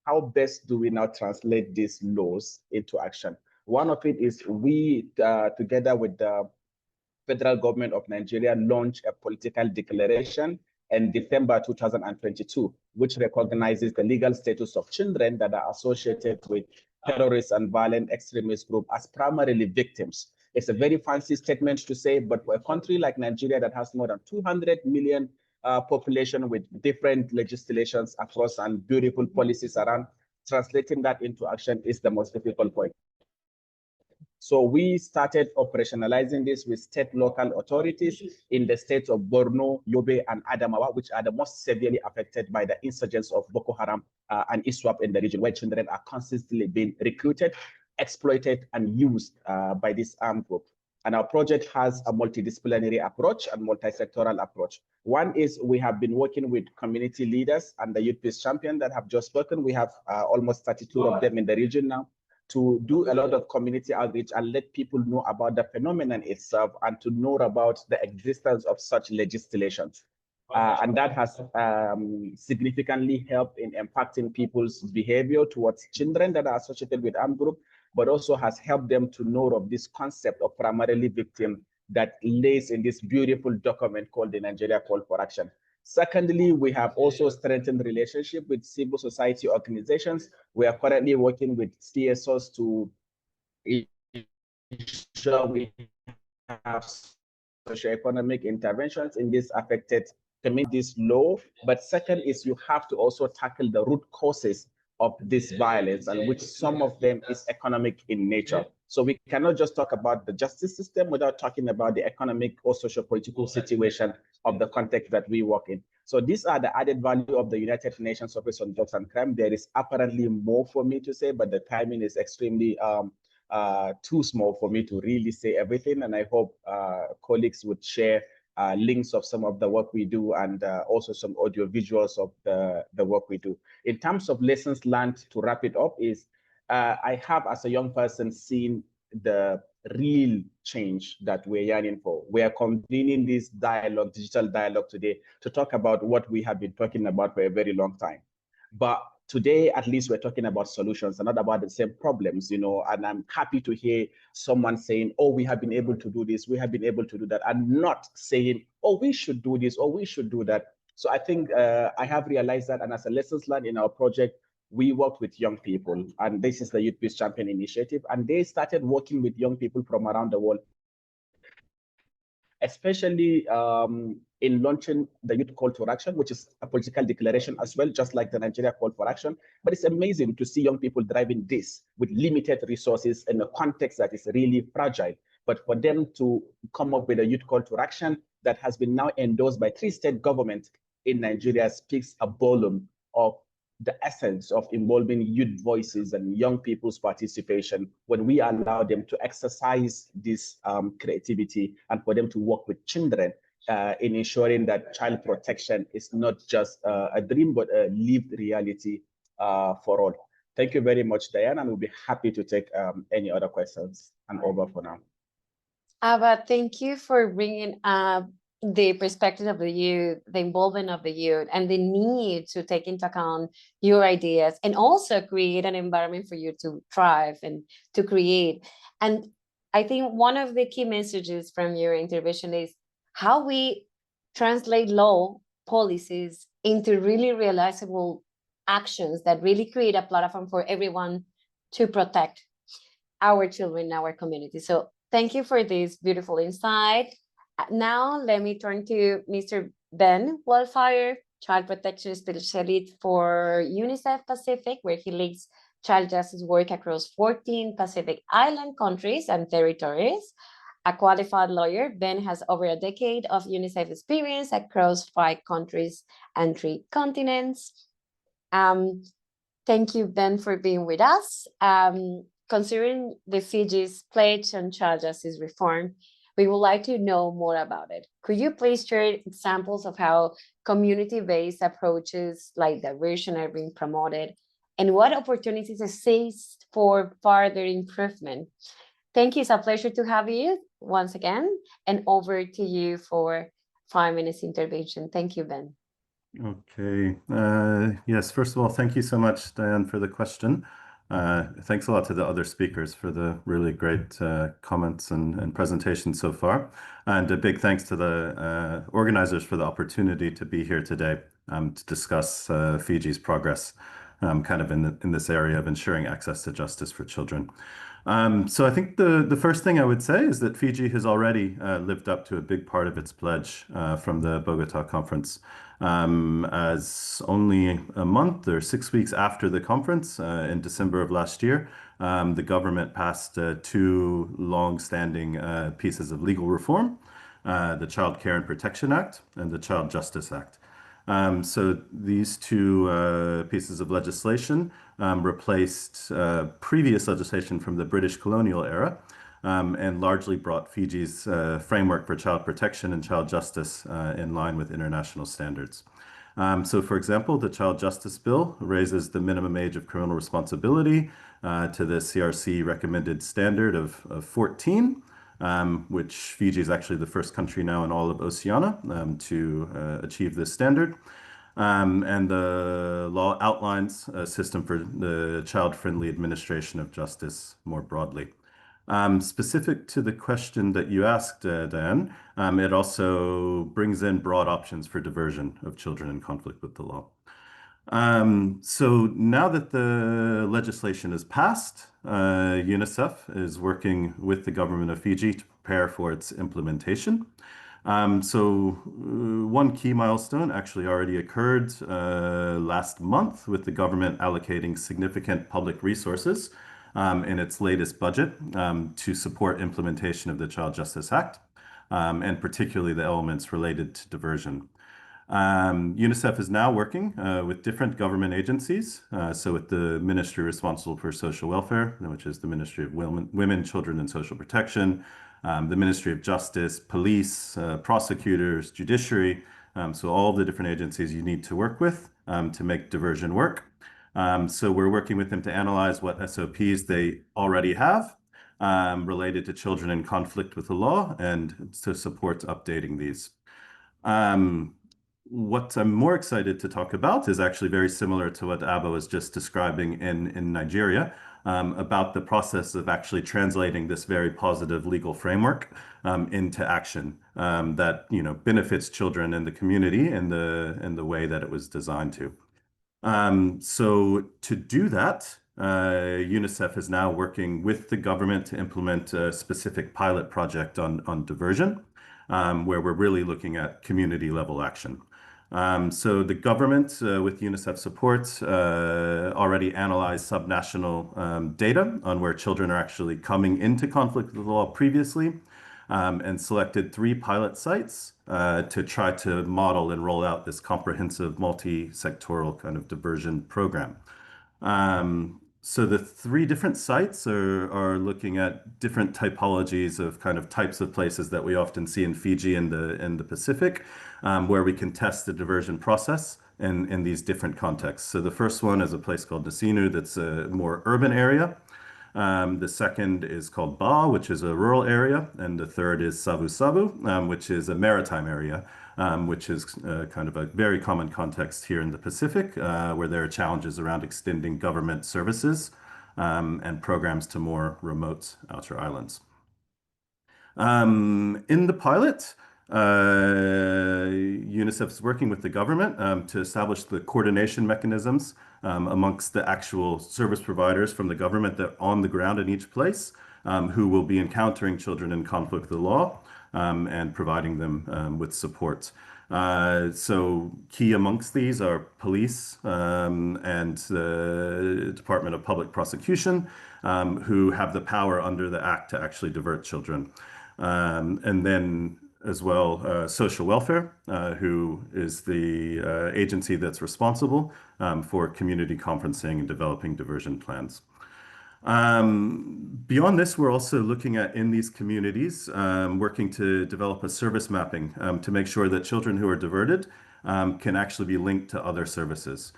how best do we now translate these laws into action? One of it is we, together with the federal government of Nigeria, launched a political declaration in December 2022, which recognizes the legal status of children that are associated with terrorist and violent extremist groups as primarily victims. It's a very fancy statement to say, but for a country like Nigeria that has more than 200 million population with different legislations across and beautiful policies around, translating that into action is the most difficult point. So we started operationalizing this with state local authorities in the states of Borno, Yobe, and Adamawa, which are the most severely affected by the insurgents of Boko Haram and ISWAP in the region, where children are constantly being recruited, exploited, and used by this armed group. And our project has a multidisciplinary approach and multi-sectoral approach. One is we have been working with community leaders and the Youth Peace Champion that have just spoken. We have almost 32 of them in the region now, to do a lot of community outreach and let people know about the phenomenon itself and to know about the existence of such legislations. And that has significantly helped in impacting people's behavior towards children that are associated with armed group, but also has helped them to know of this concept of primarily victim that lays in this beautiful document called the Nigeria Call for Action. Secondly, we have also strengthened relationship with civil society organizations. We are currently working with CSOs to ensure we have socioeconomic interventions in this affected communities low. But second is you have to also tackle the root causes of this violence, and which some of them is economic in nature. So we cannot just talk about the justice system without talking about the economic or socio-political situation of the context that we work in. So these are the added value of the United Nations Office on Drugs and Crime. There is apparently more for me to say, but the timing is extremely too small for me to really say everything. And I hope colleagues would share links of some of the work we do, and also some audio visuals of the work we do. In terms of lessons learned, to wrap it up, is I have, as a young person, seen the real change that we're yearning for. We are convening this dialogue, digital dialogue today, to talk about what we have been talking about for a very long time. But today, at least, we're talking about solutions and not about the same problems, you know, and I'm happy to hear someone saying, oh, we have been able to do this, we have been able to do that, and not saying, oh, we should do this, or we should do that. So I think I have realized that, and as a lessons learned in our project, we worked with young people, and this is the Youth Peace Champion Initiative, and they started working with young people from around the world, especially in launching the Youth Call to Action, which is a political declaration as well, just like the Nigeria Call for Action. But it's amazing to see young people driving this with limited resources in a context that is really fragile. But for them to come up with a Youth Call to Action that has been now endorsed by 3 state governments in Nigeria speaks a volume of the essence of involving youth voices and young people's participation when we allow them to exercise this creativity, and for them to work with children in ensuring that child protection is not just a dream, but a lived reality for all. Thank you very much, Diane, and we'll be happy to take any other questions. And over for now. Ava, thank you for bringing up the perspective of the youth, the involvement of the youth, and the need to take into account your ideas, and also create an environment for you to thrive and to create. And I think one of the key messages from your intervention is how we translate law policies into really realizable actions that really create a platform for everyone to protect our children in our community. So thank you for this beautiful insight. Now, let me turn to Mr. Ben Wildfire, Child Protection Specialist for UNICEF Pacific, where he leads child justice work across 14 Pacific Island countries and territories. A qualified lawyer, Ben has over a decade of UNICEF experience across 5 countries and 3 continents. Thank you, Ben, for being with us. Considering the Fiji's pledge on child justice reform, we would like to know more about it. Could you please share examples of how community-based approaches like diversion are being promoted, and what opportunities exist for further improvement? Thank you. It's a pleasure to have you once again, and over to you for 5 minutes intervention. Thank you, Ben. Okay. Yes, first of all, thank you so much, Diane, for the question. Thanks a lot to the other speakers for the really great comments and presentations so far. And a big thanks to the organizers for the opportunity to be here today to discuss Fiji's progress kind of in this area of ensuring access to justice for children. So I think the first thing I would say is that Fiji has already lived up to a big part of its pledge from the Bogotá conference. As only a month or 6 weeks after the conference in December of last year, the government passed 2 long-standing pieces of legal reform, the Child Care and Protection Act and the Child Justice Act. So these 2 pieces of legislation replaced previous legislation from the British colonial era and largely brought Fiji's framework for child protection and child justice in line with international standards. So, for example, the Child Justice Bill raises the minimum age of criminal responsibility to the CRC recommended standard of 14, which Fiji is actually the first country now in all of Oceania to achieve this standard. And the law outlines a system for the child-friendly administration of justice more broadly. Specific to the question that you asked, Diane, it also brings in broad options for diversion of children in conflict with the law. So now that the legislation is passed, UNICEF is working with the government of Fiji to prepare for its implementation. One key milestone actually already occurred last month with the government allocating significant public resources in its latest budget to support implementation of the Child Justice Act, and particularly the elements related to diversion. UNICEF is now working with different government agencies, so with the ministry responsible for social welfare, which is the Ministry of Women, Children and Social Protection, the Ministry of Justice, police, prosecutors, judiciary, so all the different agencies you need to work with to make diversion work. So we're working with them to analyze what SOPs they already have related to children in conflict with the law and to support updating these. What I'm more excited to talk about is actually very similar to what Abba was just describing in Nigeria, about the process of actually translating this very positive legal framework into action that benefits children in the community in the way that it was designed to. So to do that, UNICEF is now working with the government to implement a specific pilot project on diversion, where we're really looking at community level action. So the government, with UNICEF support, already analyzed subnational data on where children are actually coming into conflict with the law previously, and selected 3 pilot sites to try to model and roll out this comprehensive multi-sectoral kind of diversion program. So the 3 different sites are looking at different typologies of kind of types of places that we often see in Fiji and the Pacific, where we can test the diversion process in these different contexts. So the first one is a place called Nasinu, that's a more urban area. The second is called Ba, which is a rural area, and the third is Savu Savu, which is a maritime area, which is kind of a very common context here in the Pacific, where there are challenges around extending government services and programs to more remote outer islands. In the pilot, UNICEF is working with the government to establish the coordination mechanisms amongst the actual service providers from the government that are on the ground in each place, who will be encountering children in conflict with the law and providing them with support. So key amongst these are police and the Department of Public Prosecution, who have the power under the Act to actually divert children. And then as well, social welfare, who is the agency that's responsible for community conferencing and developing diversion plans. Beyond this, we're also looking at, in these communities, working to develop a service mapping to make sure that children who are diverted can actually be linked to other services.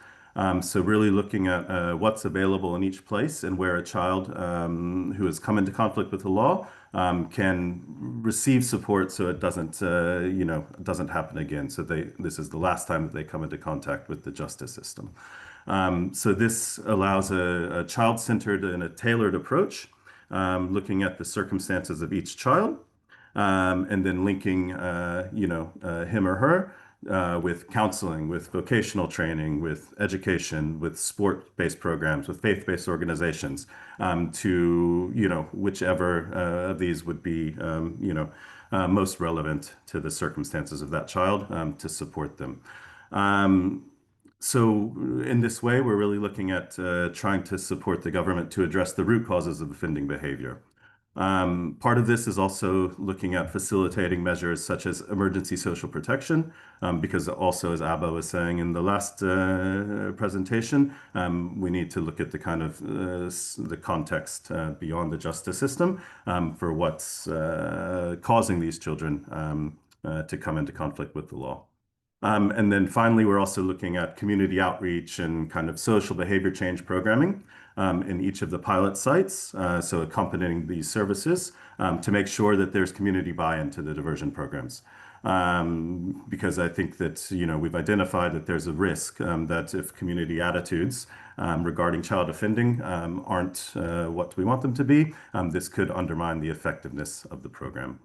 So really looking at what's available in each place and where a child who has come into conflict with the law can receive support so it doesn't, doesn't happen again. So this is the last time that they come into contact with the justice system. So this allows a child-centered and a tailored approach, looking at the circumstances of each child, and then linking, him or her with counseling, with vocational training, with education, with sport-based programs, with faith-based organizations, to, whichever of these would be, most relevant to the circumstances of that child, to support them. So in this way, we're really looking at trying to support the government to address the root causes of offending behavior. Part of this is also looking at facilitating measures such as emergency social protection, because also, as Abba was saying in the last presentation, we need to look at the kind of the context beyond the justice system for what's causing these children to come into conflict with the law. And then finally, we're also looking at community outreach and kind of social behavior change programming in each of the pilot sites, so accompanying these services to make sure that there's community buy-in to the diversion programs. Because I think that, we've identified that there's a risk that if community attitudes regarding child offending aren't what we want them to be, this could undermine the effectiveness of the program.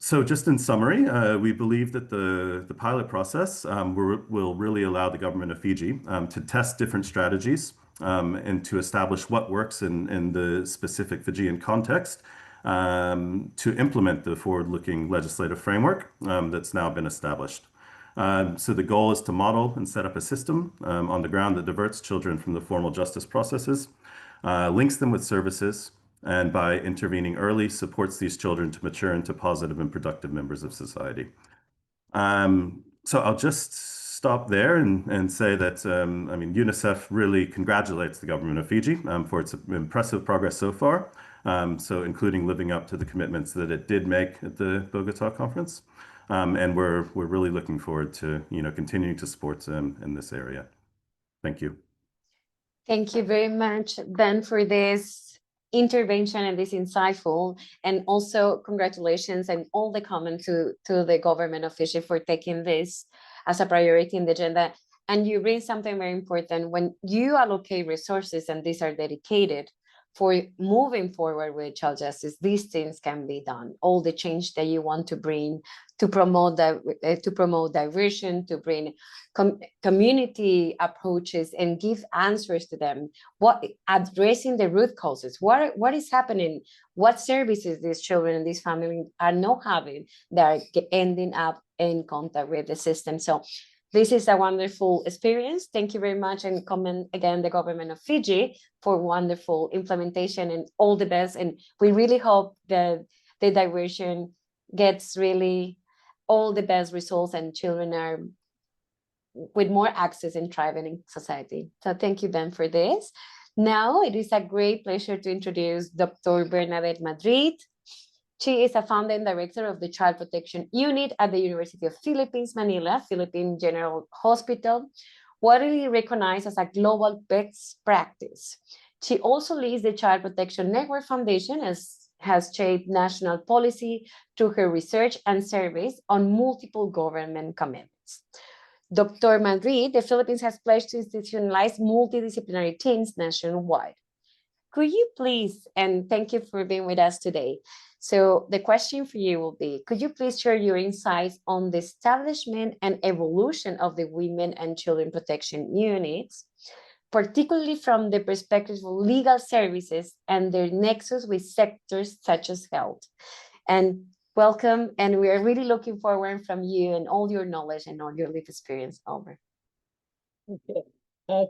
So just in summary, we believe that the pilot process will really allow the government of Fiji to test different strategies and to establish what works in the specific Fijian context, to implement the forward-looking legislative framework that's now been established. So the goal is to model and set up a system on the ground that diverts children from the formal justice processes, links them with services, and by intervening early, supports these children to mature into positive and productive members of society. So I'll just stop there and say that, I mean, UNICEF really congratulates the government of Fiji for its impressive progress so far, so including living up to the commitments that it did make at the Bogotá conference. And we're really looking forward to, continuing to support in this area. Thank you. Thank you very much, Ben, for this intervention and this insightful, and also congratulations and all the comments to the government of Fiji for taking this as a priority in the agenda. And you bring something very important. When you allocate resources and these are dedicated for moving forward with child justice, these things can be done. All the change that you want to bring to promote diversion, to bring community approaches and give answers to them. Addressing the root causes. What is happening? What services these children and these families are not having that are ending up in contact with the system. So this is a wonderful experience. Thank you very much, and comment again the government of Fiji for wonderful implementation and all the best. And we really hope that the diversion gets really all the best results and children are with more access and thriving in society. So thank you, Ben, for this. Now it is a great pleasure to introduce Dr. Bernadette Madrid. She is a founder and director of the Child Protection Unit at the University of Philippines, Manila, Philippine General Hospital, widely recognized as a global best practice. She also leads the Child Protection Network Foundation, as has shaped national policy through her research and surveys on multiple government commitments. Dr. Madrid, the Philippines has pledged to institutionalize multidisciplinary teams nationwide. Could you please, and thank you for being with us today. So the question for you will be, could you please share your insights on the establishment and evolution of the Women and Children Protection Units, particularly from the perspective of legal services and their nexus with sectors such as health? And welcome, and we are really looking forward from you and all your knowledge and all your lived experience. Over. Okay,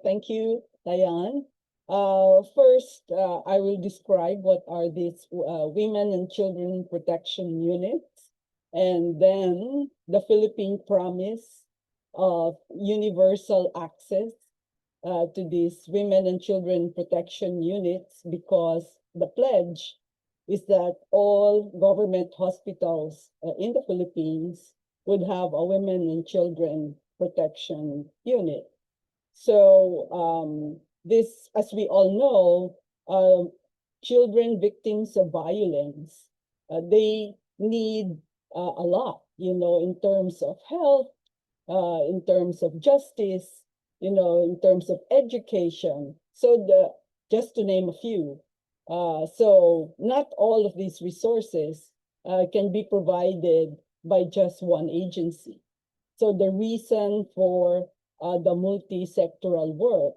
thank you, Diane. First, I will describe what are these Women and Children Protection Units, and then the Philippine promise of universal access to these Women and Children Protection Units, because the pledge is that all government hospitals in the Philippines would have a Women and Children Protection Unit. So this, as we all know, children victims of violence, they need a lot, in terms of health, in terms of justice, in terms of education. So just to name a few. So not all of these resources can be provided by just one agency. So the reason for the multi-sectoral work.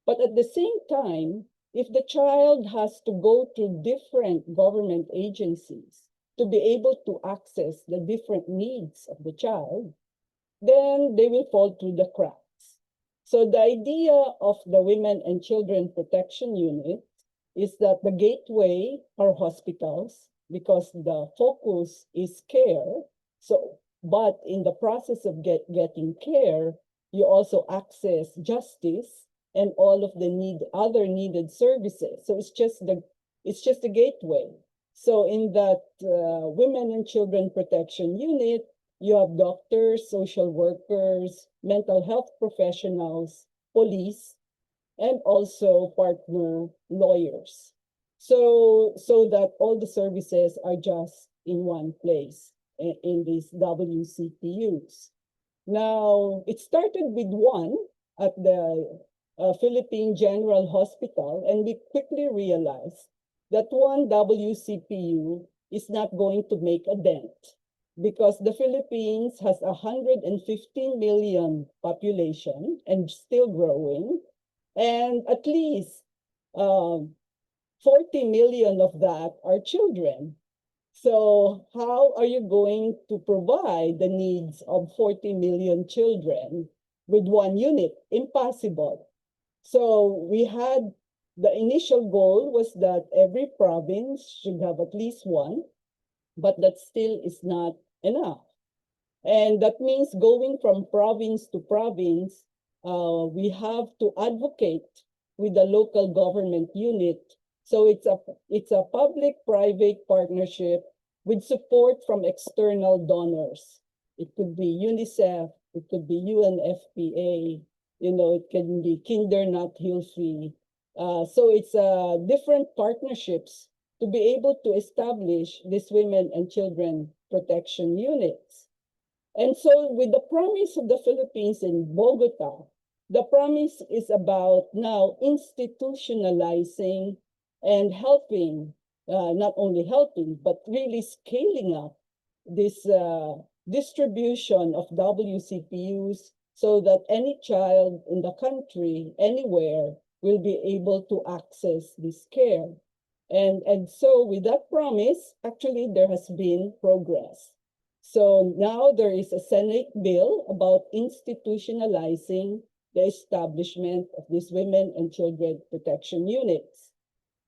But at the same time, if the child has to go to different government agencies to be able to access the different needs of the child, then they will fall through the cracks. So the idea of the Women and Children Protection Unit is that the gateway are hospitals, because the focus is care. So, but in the process of getting care, you also access justice and all of the other needed services. So it's just the gateway. So in that Women and Children Protection Unit, you have doctors, social workers, mental health professionals, police, and also partner lawyers. So that all the services are just in one place in these WCPUs. Now, it started with one at the Philippine General Hospital, and we quickly realized that one WCPU is not going to make a dent, because the Philippines has 115 million population and still growing, and at least 40 million of that are children. So how are you going to provide the needs of 40 million children with one unit? Impossible. So we had, the initial goal was that every province should have at least one, but that still is not enough. And that means going from province to province, we have to advocate with the local government unit. So it's a public-private partnership with support from external donors. It could be UNICEF, it could be UNFPA, it can be Kinder Not Hilfi. So it's different partnerships to be able to establish these women and children protection units. And so with the promise of the Philippines in Bogotá, the promise is about now institutionalizing and helping, not only helping, but really scaling up this distribution of WCPUs so that any child in the country, anywhere, will be able to access this care. And so with that promise, actually there has been progress. So now there is a Senate bill about institutionalizing the establishment of these women and children protection units.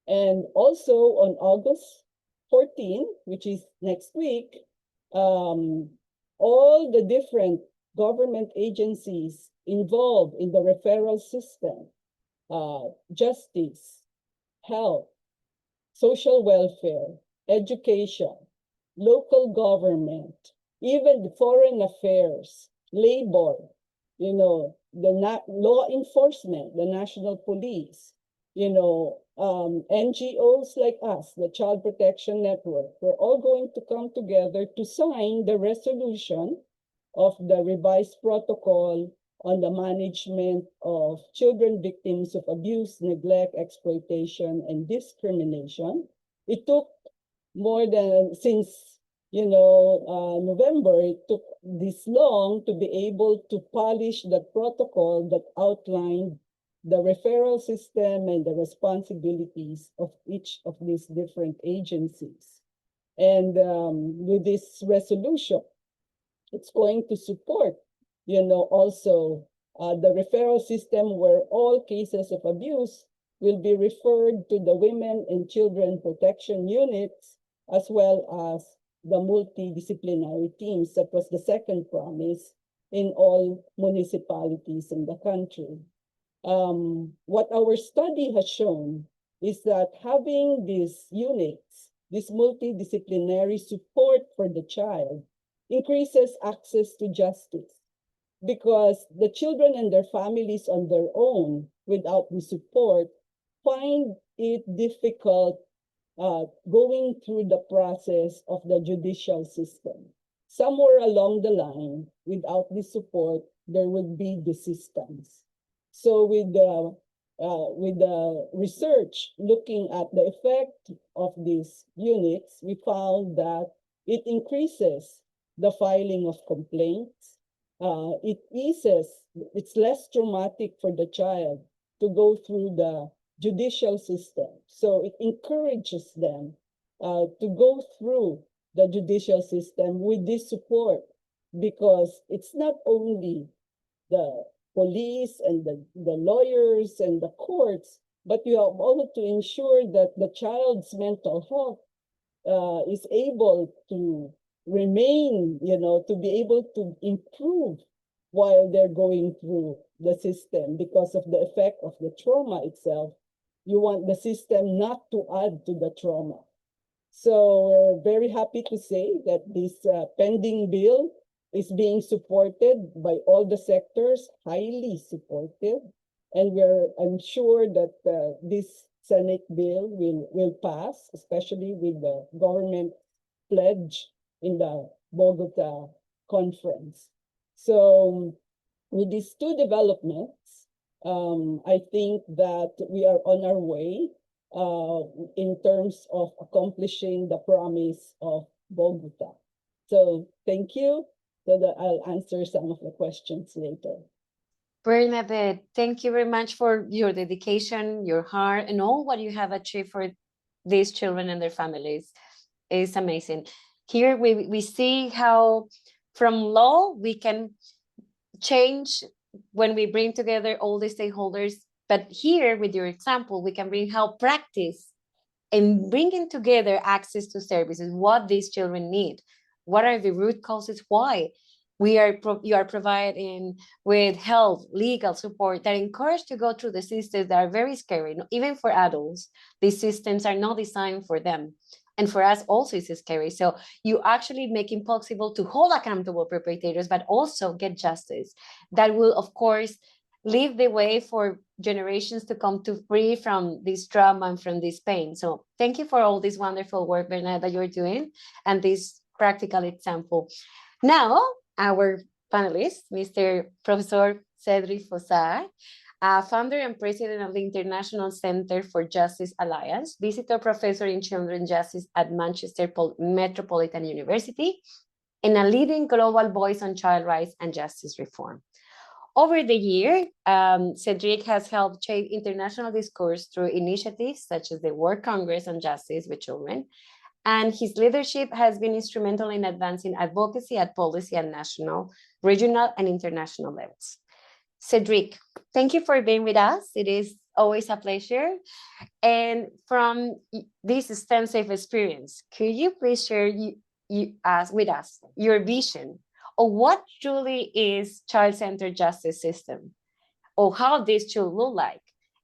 And also on August 14, which is next week, all the different government agencies involved in the referral system, justice, health, social welfare, education, local government, even foreign affairs, labor, the law enforcement, the national police, NGOs like us, the Child Protection Network, we're all going to come together to sign the resolution of the revised protocol on the management of children victims of abuse, neglect, exploitation, and discrimination. It took more than, since November, it took this long to be able to polish the protocol that outlined the referral system and the responsibilities of each of these different agencies. And with this resolution, it's going to support, also the referral system where all cases of abuse will be referred to the Women and Children Protection Units, as well as the multidisciplinary teams. That was the second promise in all municipalities in the country. What our study has shown is that having these units, this multidisciplinary support for the child, increases access to justice, because the children and their families on their own, without the support, find it difficult going through the process of the judicial system. Somewhere along the line, without the support, there would be desistance. So with the research looking at the effect of these units, we found that it increases the filing of complaints. It eases, it's less traumatic for the child to go through the judicial system. So it encourages them to go through the judicial system with this support, because it's not only the police and the lawyers and the courts, but you have also to ensure that the child's mental health is able to remain, to be able to improve while they're going through the system because of the effect of the trauma itself. You want the system not to add to the trauma. So we're very happy to say that this pending bill is being supported by all the sectors, highly supported. And I'm sure that this Senate bill will pass, especially with the government pledge in the Bogotá conference. So with these two developments, I think that we are on our way in terms of accomplishing the promise of Bogotá. So thank you. So that I'll answer some of the questions later. Bernadette, thank you very much for your dedication, your heart, and all what you have achieved for these children and their families. It's amazing. Here we see how from law we can change when we bring together all the stakeholders. But here with your example, we can bring how practice and bringing together access to services, what these children need, what are the root causes, why you are providing with health, legal support that encourage to go through the systems that are very scary. Even for adults, these systems are not designed for them. And for us also it's scary. So you actually make it possible to hold accountable perpetrators, but also get justice that will, of course, leave the way for generations to come to free from this trauma and from this pain. So thank you for all this wonderful work, Bernard, that you're doing and this practical example. Now, our panelist, Mr. Professor Cedric Fossard, founder and president of the International Center for Justice Alliance, visitor professor in children's justice at Manchester Metropolitan University, and a leading global voice on child rights and justice reform. Over the year, Cedric has helped shape international discourse through initiatives such as the World Congress on Justice with Children, and his leadership has been instrumental in advancing advocacy at policy at national, regional, and international levels. Cedric, thank you for being with us. It is always a pleasure. And from this extensive experience, could you please share with us your vision of what truly is child-centered justice system, or how this should look like,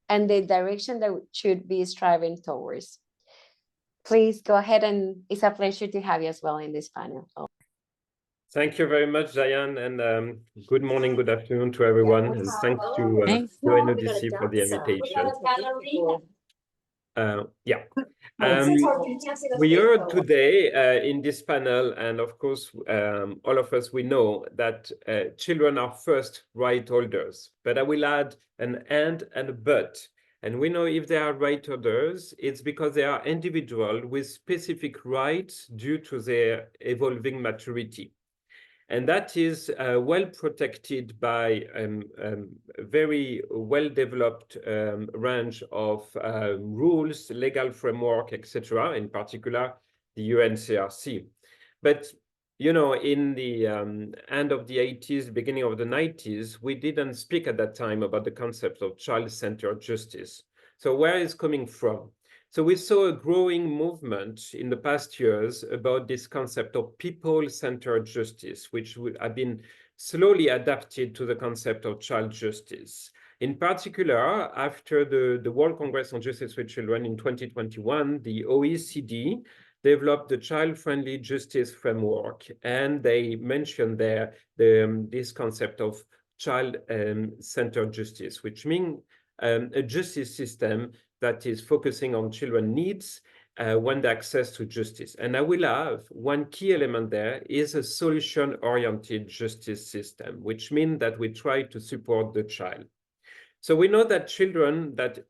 and the direction that we should be striving towards? Please go ahead, and it's a pleasure to have you as well in this panel. Thank you very much, Diane, and good morning, good afternoon to everyone, and thanks to UNODC for the invitation. We are today in this panel, and of course, all of us, we know that children are first right holders, but I will add an and a but. And we know if they are right holders, it's because they are individuals with specific rights due to their evolving maturity. And that is well protected by a very well-developed range of rules, legal framework, etc., in particular, the UNCRC. But, you know, in the end of the 80s, beginning of the 90s, we didn't speak at that time about the concept of child-centered justice. So where is it coming from? So we saw a growing movement in the past years about this concept of people-centered justice, which have been slowly adapted to the concept of child justice. In particular, after the World Congress on Justice with Children in 2021, the OECD developed the child-friendly justice framework, and they mentioned there this concept of child-centered justice, which means a justice system that is focusing on children's needs when they access to justice. And I will have one key element there is a solution-oriented justice system, which means that we try to support the child. So we know that children that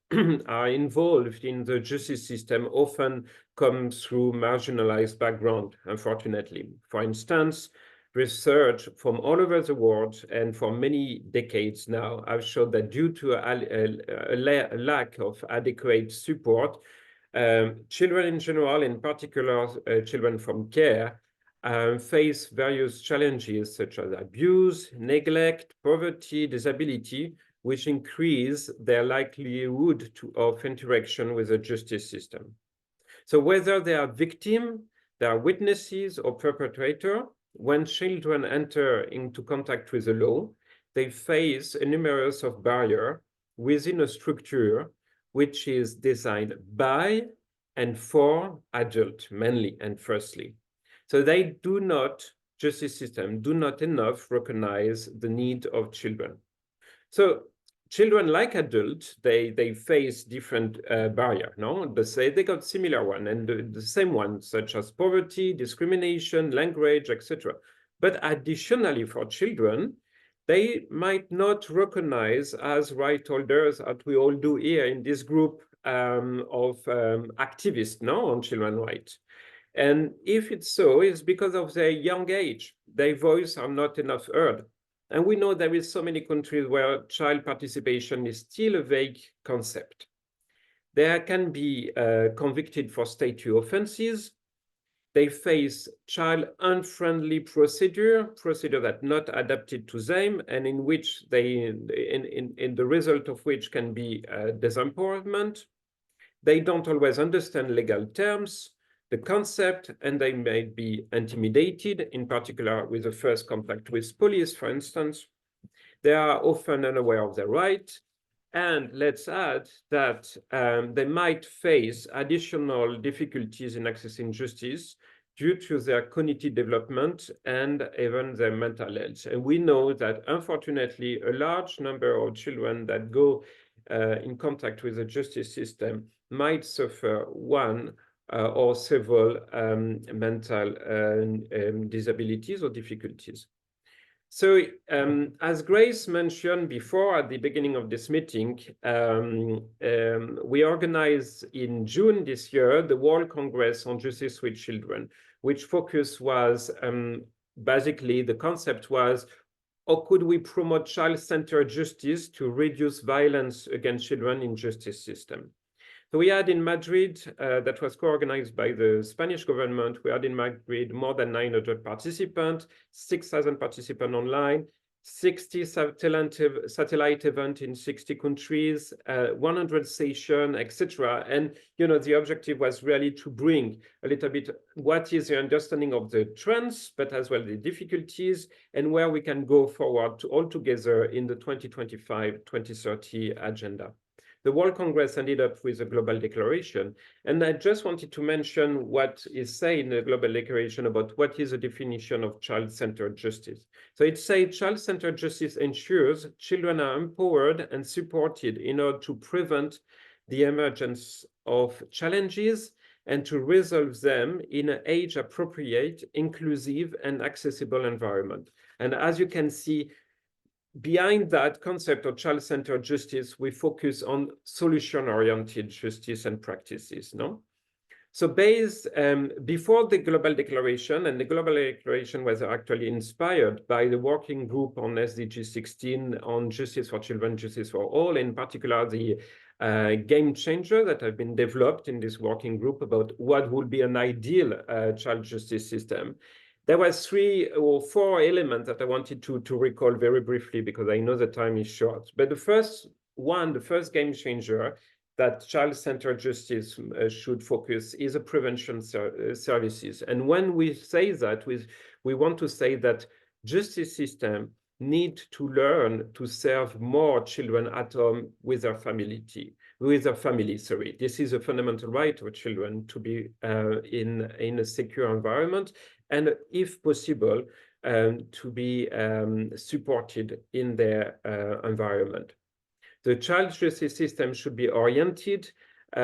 are involved in the justice system often come through marginalized background, unfortunately. For instance, research from all over the world and for many decades now have shown that due to a lack of adequate support, children in general, in particular children from care, face various challenges such as abuse, neglect, poverty, disability, which increase their likelihood of interaction with the justice system. So whether they are victims, they are witnesses or perpetrator, when children enter into contact with the law, they face a numerous of barriers within a structure which is designed by and for adults, mainly and firstly. So they do not, justice system, do not enough recognize the need of children. So children like adults, they face different barriers, no? They got similar one and the same one, such as poverty, discrimination, language, etc. But additionally for children, they might not recognize as right holders, as we all do here in this group of activists, no, on children's rights. And if it's so, it's because of their young age. Their voice are not enough heard. And we know there is so many countries where child participation is still a vague concept. They can be convicted for statute offenses. They face child-unfriendly procedure that not adapted to them, and in which in the result of which can be disemployment. They don't always understand legal terms, the concept, and they may be intimidated, in particular with the first contact with police, for instance. They are often unaware of their rights. And let's add that they might face additional difficulties in accessing justice due to their cognitive development and even their mental health. And we know that, unfortunately, a large number of children that go in contact with the justice system might suffer one or several mental disabilities or difficulties. So as Grace mentioned before at the beginning of this meeting, we organized in June this year the World Congress on Justice with Children, which focus was basically the concept was, how could we promote child-centered justice to reduce violence against children in justice system? So we had in Madrid, that was co-organized by the Spanish government, we had in Madrid more than 900 participants, 6,000 participants online, 60 satellite events in 60 countries, 100 sessions, etc. And the objective was really to bring a little bit what is the understanding of the trends, but as well the difficulties, and where we can go forward all together in the 2025-2030 agenda. The World Congress ended up with a global declaration. And I just wanted to mention what is said in the global declaration about what is the definition of child-centered justice. So it says child-centered justice ensures children are empowered and supported in order to prevent the emergence of challenges and to resolve them in an age-appropriate, inclusive, and accessible environment. And as you can see, behind that concept of child-centered justice, we focus on solution-oriented justice and practices, no? So before the Global Declaration, and the Global Declaration was actually inspired by the working group on SDG 16 on justice for children, justice for all, in particular the game changer that have been developed in this working group about what would be an ideal child justice system. There were 3 or 4 elements that I wanted to recall very briefly because I know the time is short. But the first game changer that child-centered justice should focus is a prevention services. And when we say that, we want to say that justice system need to learn to serve more children at home with their family. This is a fundamental right of children to be in a secure environment, and if possible, to be supported in their environment. The child justice system should be oriented,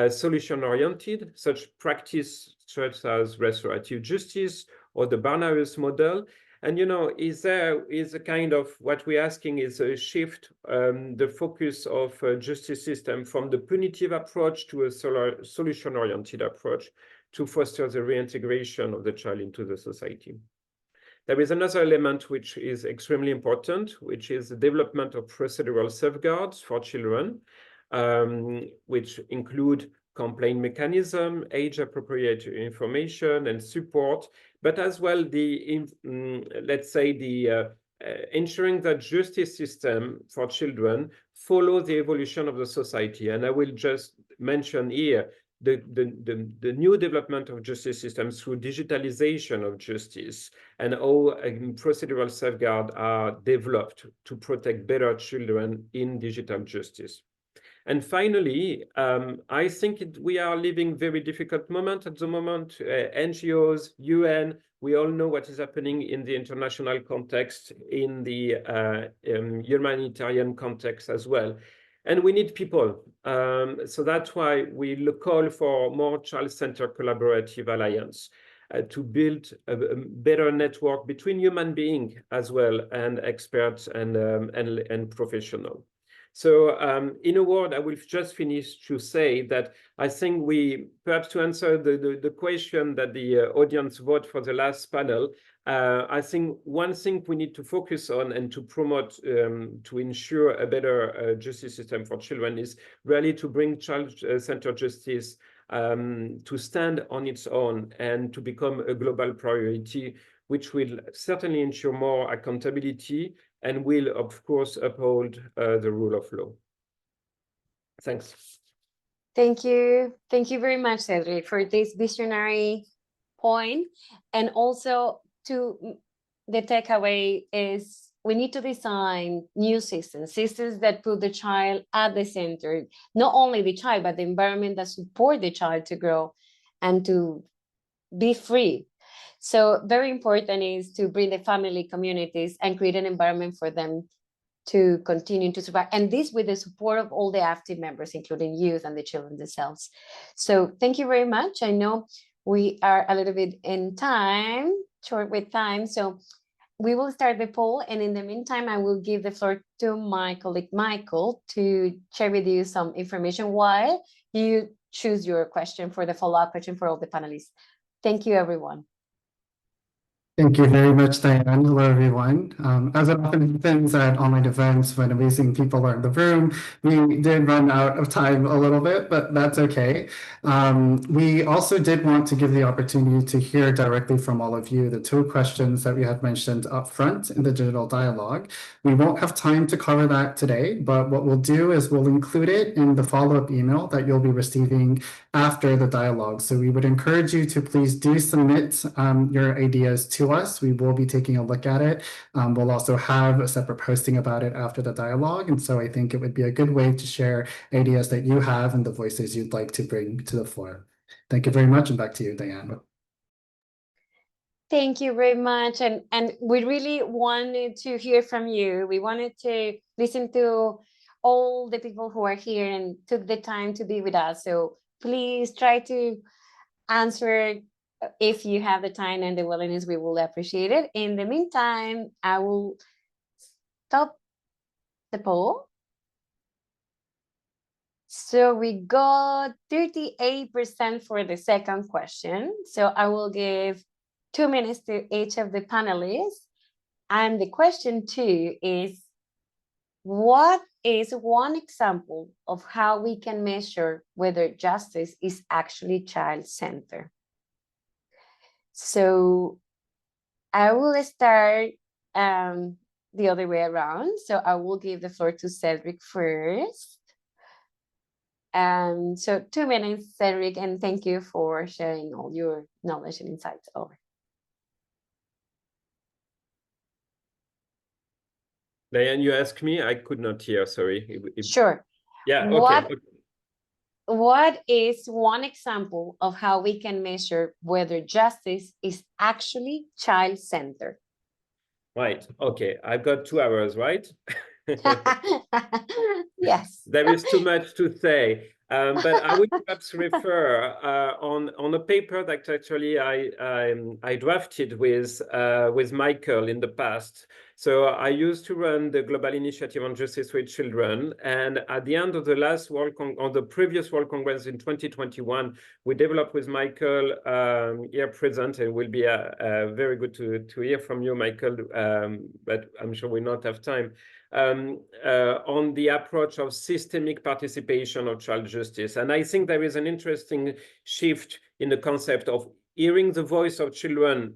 solution-oriented, such practice such as restorative justice or the Barnard's model. And is a kind of what we're asking is a shift the focus of justice system from the punitive approach to a solution-oriented approach to foster the reintegration of the child into the society. There is another element which is extremely important, which is the development of procedural safeguards for children, which include complaint mechanism, age-appropriate information and support, but as well the, let's say, the ensuring that justice system for children follow the evolution of the society. And I will just mention here the new development of justice systems through digitalization of justice and how procedural safeguards are developed to protect better children in digital justice. And finally, I think we are living very difficult moment at the moment. NGOs, UN, we all know what is happening in the international context, in the humanitarian context as well. And we need people. So that's why we call for more child-centered collaborative alliance to build a better network between human beings as well and experts and professionals. So in a word, I will just finish to say that I think perhaps to answer the question that the audience voted for the last panel, I think one thing we need to focus on and to promote to ensure a better justice system for children is really to bring child-centered justice to stand on its own and to become a global priority, which will certainly ensure more accountability and will, of course, uphold the rule of law. Thanks. Thank you. Thank you very much, Cedric, for this visionary point. And also the takeaway is we need to design new systems that put the child at the center, not only the child, but the environment that support the child to grow and to be free. So very important is to bring the family communities and create an environment for them to continue to survive. And this with the support of all the active members, including youth and the children themselves. So thank you very much. I know we are a little bit short with time. So we will start the poll. And in the meantime, I will give the floor to my colleague, Michael, to share with you some information while you choose your question for the follow-up question for all the panelists. Thank you, everyone. Thank you very much, Diane. Hello, everyone. As it often happens at online events when amazing people are in the room, we did run out of time a little bit, but that's okay. We also did want to give the opportunity to hear directly from all of you the 2 questions that we had mentioned up front in the digital dialogue. We won't have time to cover that today, but what we'll do is we'll include it in the follow-up email that you'll be receiving after the dialogue. So we would encourage you to please do submit your ideas to us. We will be taking a look at it. We'll also have a separate posting about it after the dialogue. And so I think it would be a good way to share ideas that you have and the voices you'd like to bring to the floor. Thank you very much. And back to you, Diane. Thank you very much. And we really wanted to hear from you. We wanted to listen to all the people who are here and took the time to be with us. So please try to answer if you have the time and the willingness. We will appreciate it. In the meantime, I will stop the poll. So we got 38% for the second question. So I will give 2 minutes to each of the panelists. And the question 2 is, what is one example of how we can measure whether justice is actually child-centered? So I will start the other way around. So I will give the floor to Cedric first. So 2 minutes, Cedric, and thank you for sharing all your knowledge and insights. Over. Diane, you asked me, I could not hear, sorry. Sure. Yeah, okay. What is one example of how we can measure whether justice is actually child-centered? Right, okay, I've got 2 hours, right? Yes. There is too much to say, but I would perhaps refer on a paper that actually I drafted with Michael in the past. So I used to run the Global Initiative on Justice with Children, and at the end of the last the previous World Congress in 2021, we developed with Michael here present, and will be very good to hear from you, Michael, but I'm sure we'll not have time. On the approach of systemic participation of child justice. And I think there is an interesting shift in the concept of hearing the voice of children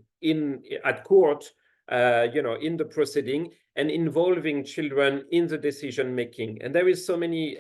at court, in the proceeding, and involving children in the decision making. And there is so many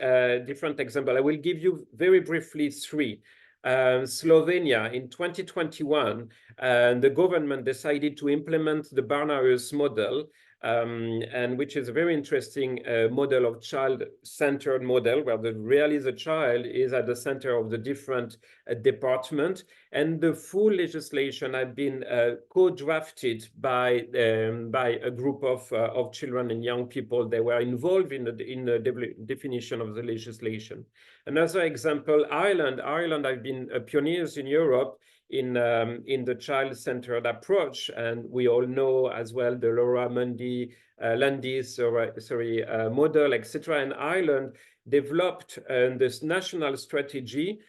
different examples. I will give you very briefly 3. Slovenia in 2021, the government decided to implement the Barnard's model, and which is a very interesting model of child-centered model, where really the child is at the center of the different department. And the full legislation had been co-drafted by a group of children and young people. They were involved in the definition of the legislation. Another example, Ireland. Ireland have been pioneers in Europe in the child-centered approach, and we all know as well the Laura Landis model, etc. And Ireland developed this national strategy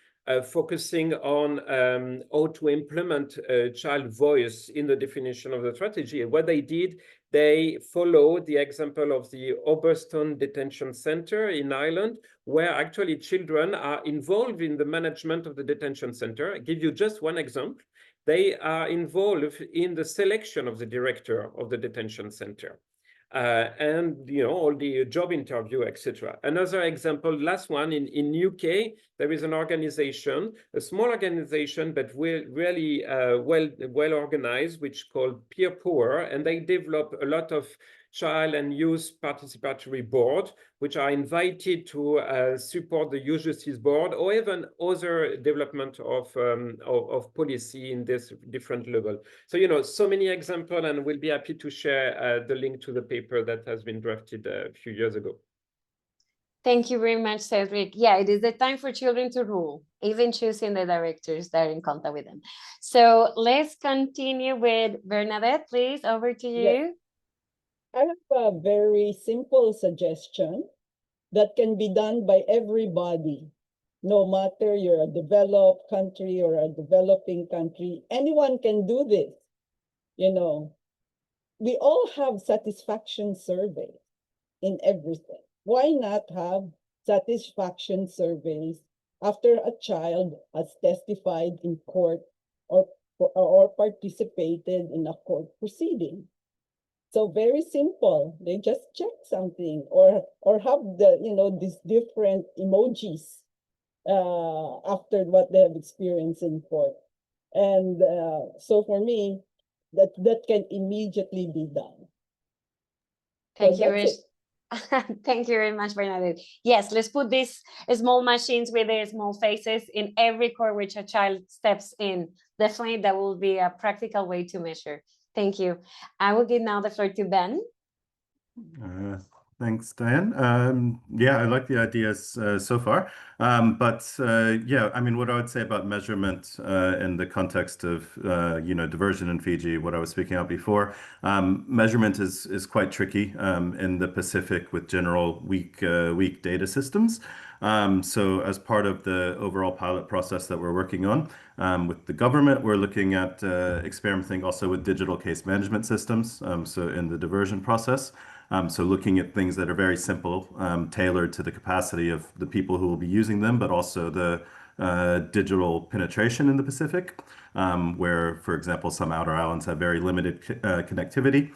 focusing on how to implement child voice in the definition of the strategy. And what they did, they followed the example of the Oberstone Detention Center in Ireland, where actually children are involved in the management of the detention center. I'll give you just one example. They are involved in the selection of the director of the detention center. And all the job interview, etc. Another example, last one in UK, there is an organization, a small organization, but really well organized, which is called Peer Power, and they develop a lot of child and youth participatory board, which are invited to support the Youth Justice Board or even other development of policy in this different level. So, so many examples, and we'll be happy to share the link to the paper that has been drafted a few years ago. Thank you very much, Cedric. Yeah, it is the time for children to rule, even choosing the directors that are in contact with them. So let's continue with Bernadette, please, over to you. Yeah. I have a very simple suggestion that can be done by everybody, no matter you're a developed country or a developing country. Anyone can do this. We all have satisfaction surveys in everything. Why not have satisfaction surveys after a child has testified in court or participated in a court proceeding? So very simple. They just check something or have these different emojis after what they have experienced in court. And so for me, that can immediately be done. Thank you. Thank you very much, Bernadette. Yes, let's put these small machines with their small faces in every court which a child steps in. Definitely, that will be a practical way to measure. Thank you. I will give now the floor to Ben. Thanks, Diane. Yeah, I like the ideas so far. Yeah, I mean, what I would say about measurement in the context of, diversion in Fiji, what I was speaking about before, measurement is quite tricky in the Pacific with general weak data systems. So as part of the overall pilot process that we're working on with the government, we're looking at experimenting also with digital case management systems. So in the diversion process, so looking at things that are very simple, tailored to the capacity of the people who will be using them, but also the digital penetration in the Pacific, where, for example, some outer islands have very limited connectivity.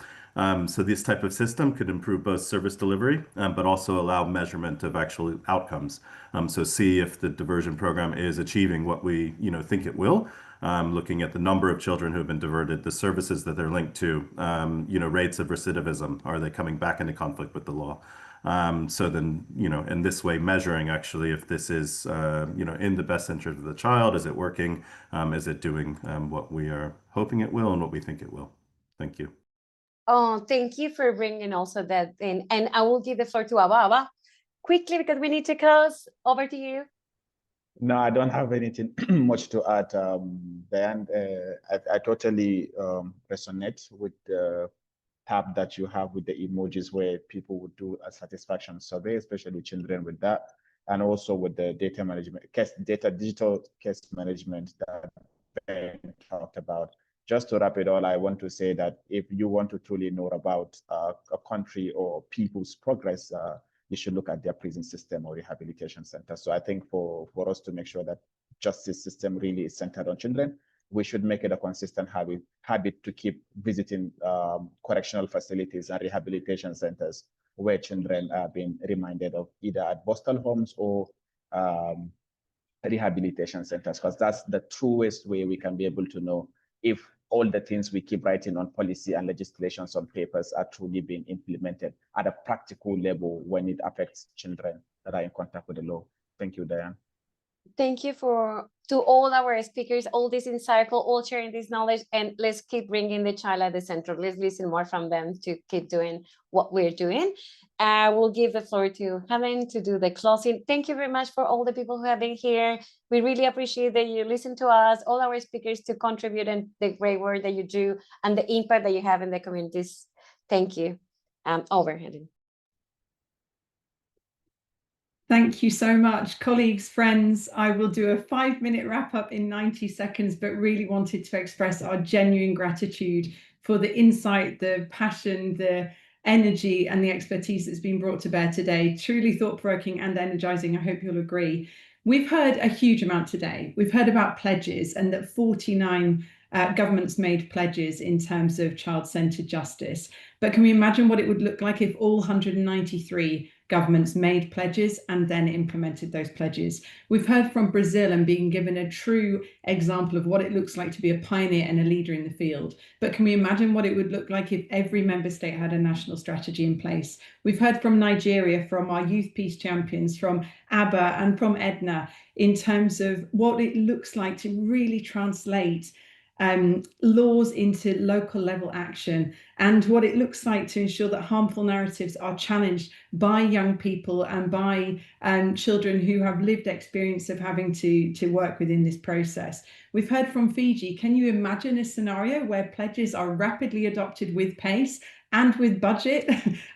So this type of system could improve both service delivery, but also allow measurement of actual outcomes. So see if the diversion program is achieving what we think it will. Looking at the number of children who have been diverted, the services that they're linked to, rates of recidivism, are they coming back into conflict with the law? So then, in this way, measuring actually if this is, in the best interest of the child, is it working? Is it doing what we are hoping it will and what we think it will? Thank you. Oh, thank you for bringing also that in. And I will give the floor to Aba quickly because we need to close. Over to you. No, I don't have anything much to add, Diane. I totally resonate with the tab that you have with the emojis where people would do a satisfaction survey, especially children with that, and also with the data management, digital case management that Ben talked about. Just to wrap it all, I want to say that if you want to truly know about a country or people's progress, you should look at their prison system or rehabilitation center. So I think for us to make sure that justice system really is centered on children, we should make it a consistent habit to keep visiting correctional facilities and rehabilitation centers where children are being reminded of either at hostel homes or rehabilitation centers, because that's the truest way we can be able to know if all the things we keep writing on policy and legislations on papers are truly being implemented at a practical level when it affects children that are in contact with the law. Thank you, Diane. Thank you to all our speakers, all this insightful, all sharing this knowledge, and let's keep bringing the child at the center. Let's listen more from them to keep doing what we're doing. We'll give the floor to Helen to do the closing. Thank you very much for all the people who have been here. We really appreciate that you listen to us, all our speakers to contribute and the great work that you do and the impact that you have in the communities. Thank you. Over, Helen. Thank you so much, colleagues, friends. I will do a 5-minute wrap up in 90 seconds, but really wanted to express our genuine gratitude for the insight, the passion, the energy and the expertise that's been brought to bear today. Truly thought-provoking and energizing. I hope you'll agree. We've heard a huge amount today. We've heard about pledges and that 49 governments made pledges in terms of child-centred justice. But can we imagine what it would look like if all 193 governments made pledges and then implemented those pledges? We've heard from Brazil and being given a true example of what it looks like to be a pioneer and a leader in the field. But can we imagine what it would look like if every member state had a national strategy in place? We've heard from Nigeria, from our youth peace champions, from ABBA and from Edna, in terms of what it looks like to really translate laws into local level action, and what it looks like to ensure that harmful narratives are challenged by young people and by children who have lived experience of having to work within this process. We've heard from Fiji. Can you imagine a scenario where pledges are rapidly adopted with pace and with budget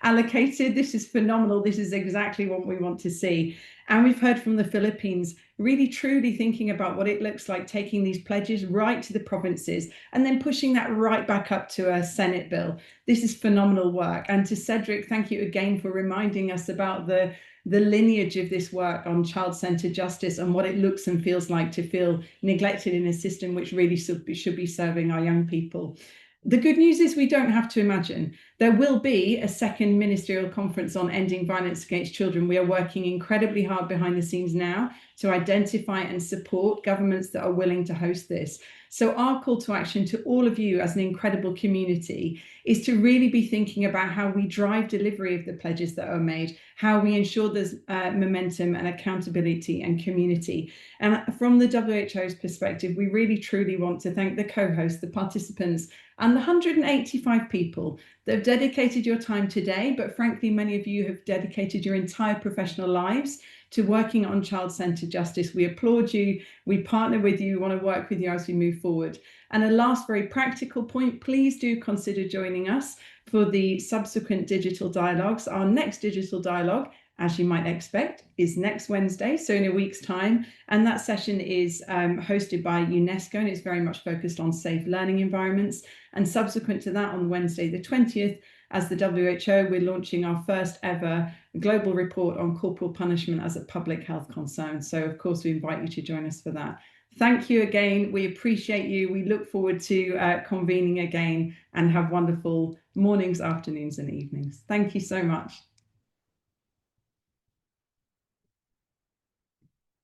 allocated? This is phenomenal. This is exactly what we want to see. And we've heard from the Philippines, really truly thinking about what it looks like taking these pledges right to the provinces and then pushing that right back up to a Senate bill. This is phenomenal work. And to Cedric, thank you again for reminding us about the lineage of this work on child-centred justice and what it looks and feels like to feel neglected in a system which really should be serving our young people. The good news is we don't have to imagine. There will be a second ministerial conference on ending violence against children. We are working incredibly hard behind the scenes now to identify and support governments that are willing to host this. So our call to action to all of you as an incredible community is to really be thinking about how we drive delivery of the pledges that are made, how we ensure there's momentum and accountability and community. And from the WHO's perspective, we really truly want to thank the co-hosts, the participants, and the 185 people that have dedicated your time today, but frankly, many of you have dedicated your entire professional lives to working on child-centred justice. We applaud you, we partner with you, we want to work with you as we move forward. And a last very practical point, please do consider joining us for the subsequent digital dialogues. Our next digital dialogue, as you might expect, is next Wednesday, so in a week's time. And that session is hosted by UNESCO, and it's very much focused on safe learning environments. And subsequent to that, on Wednesday the 20th, as the WHO, we're launching our first ever global report on corporal punishment as a public health concern. So of course, we invite you to join us for that. Thank you again. We appreciate you. We look forward to convening again, and have wonderful mornings, afternoons, and evenings. Thank you so much.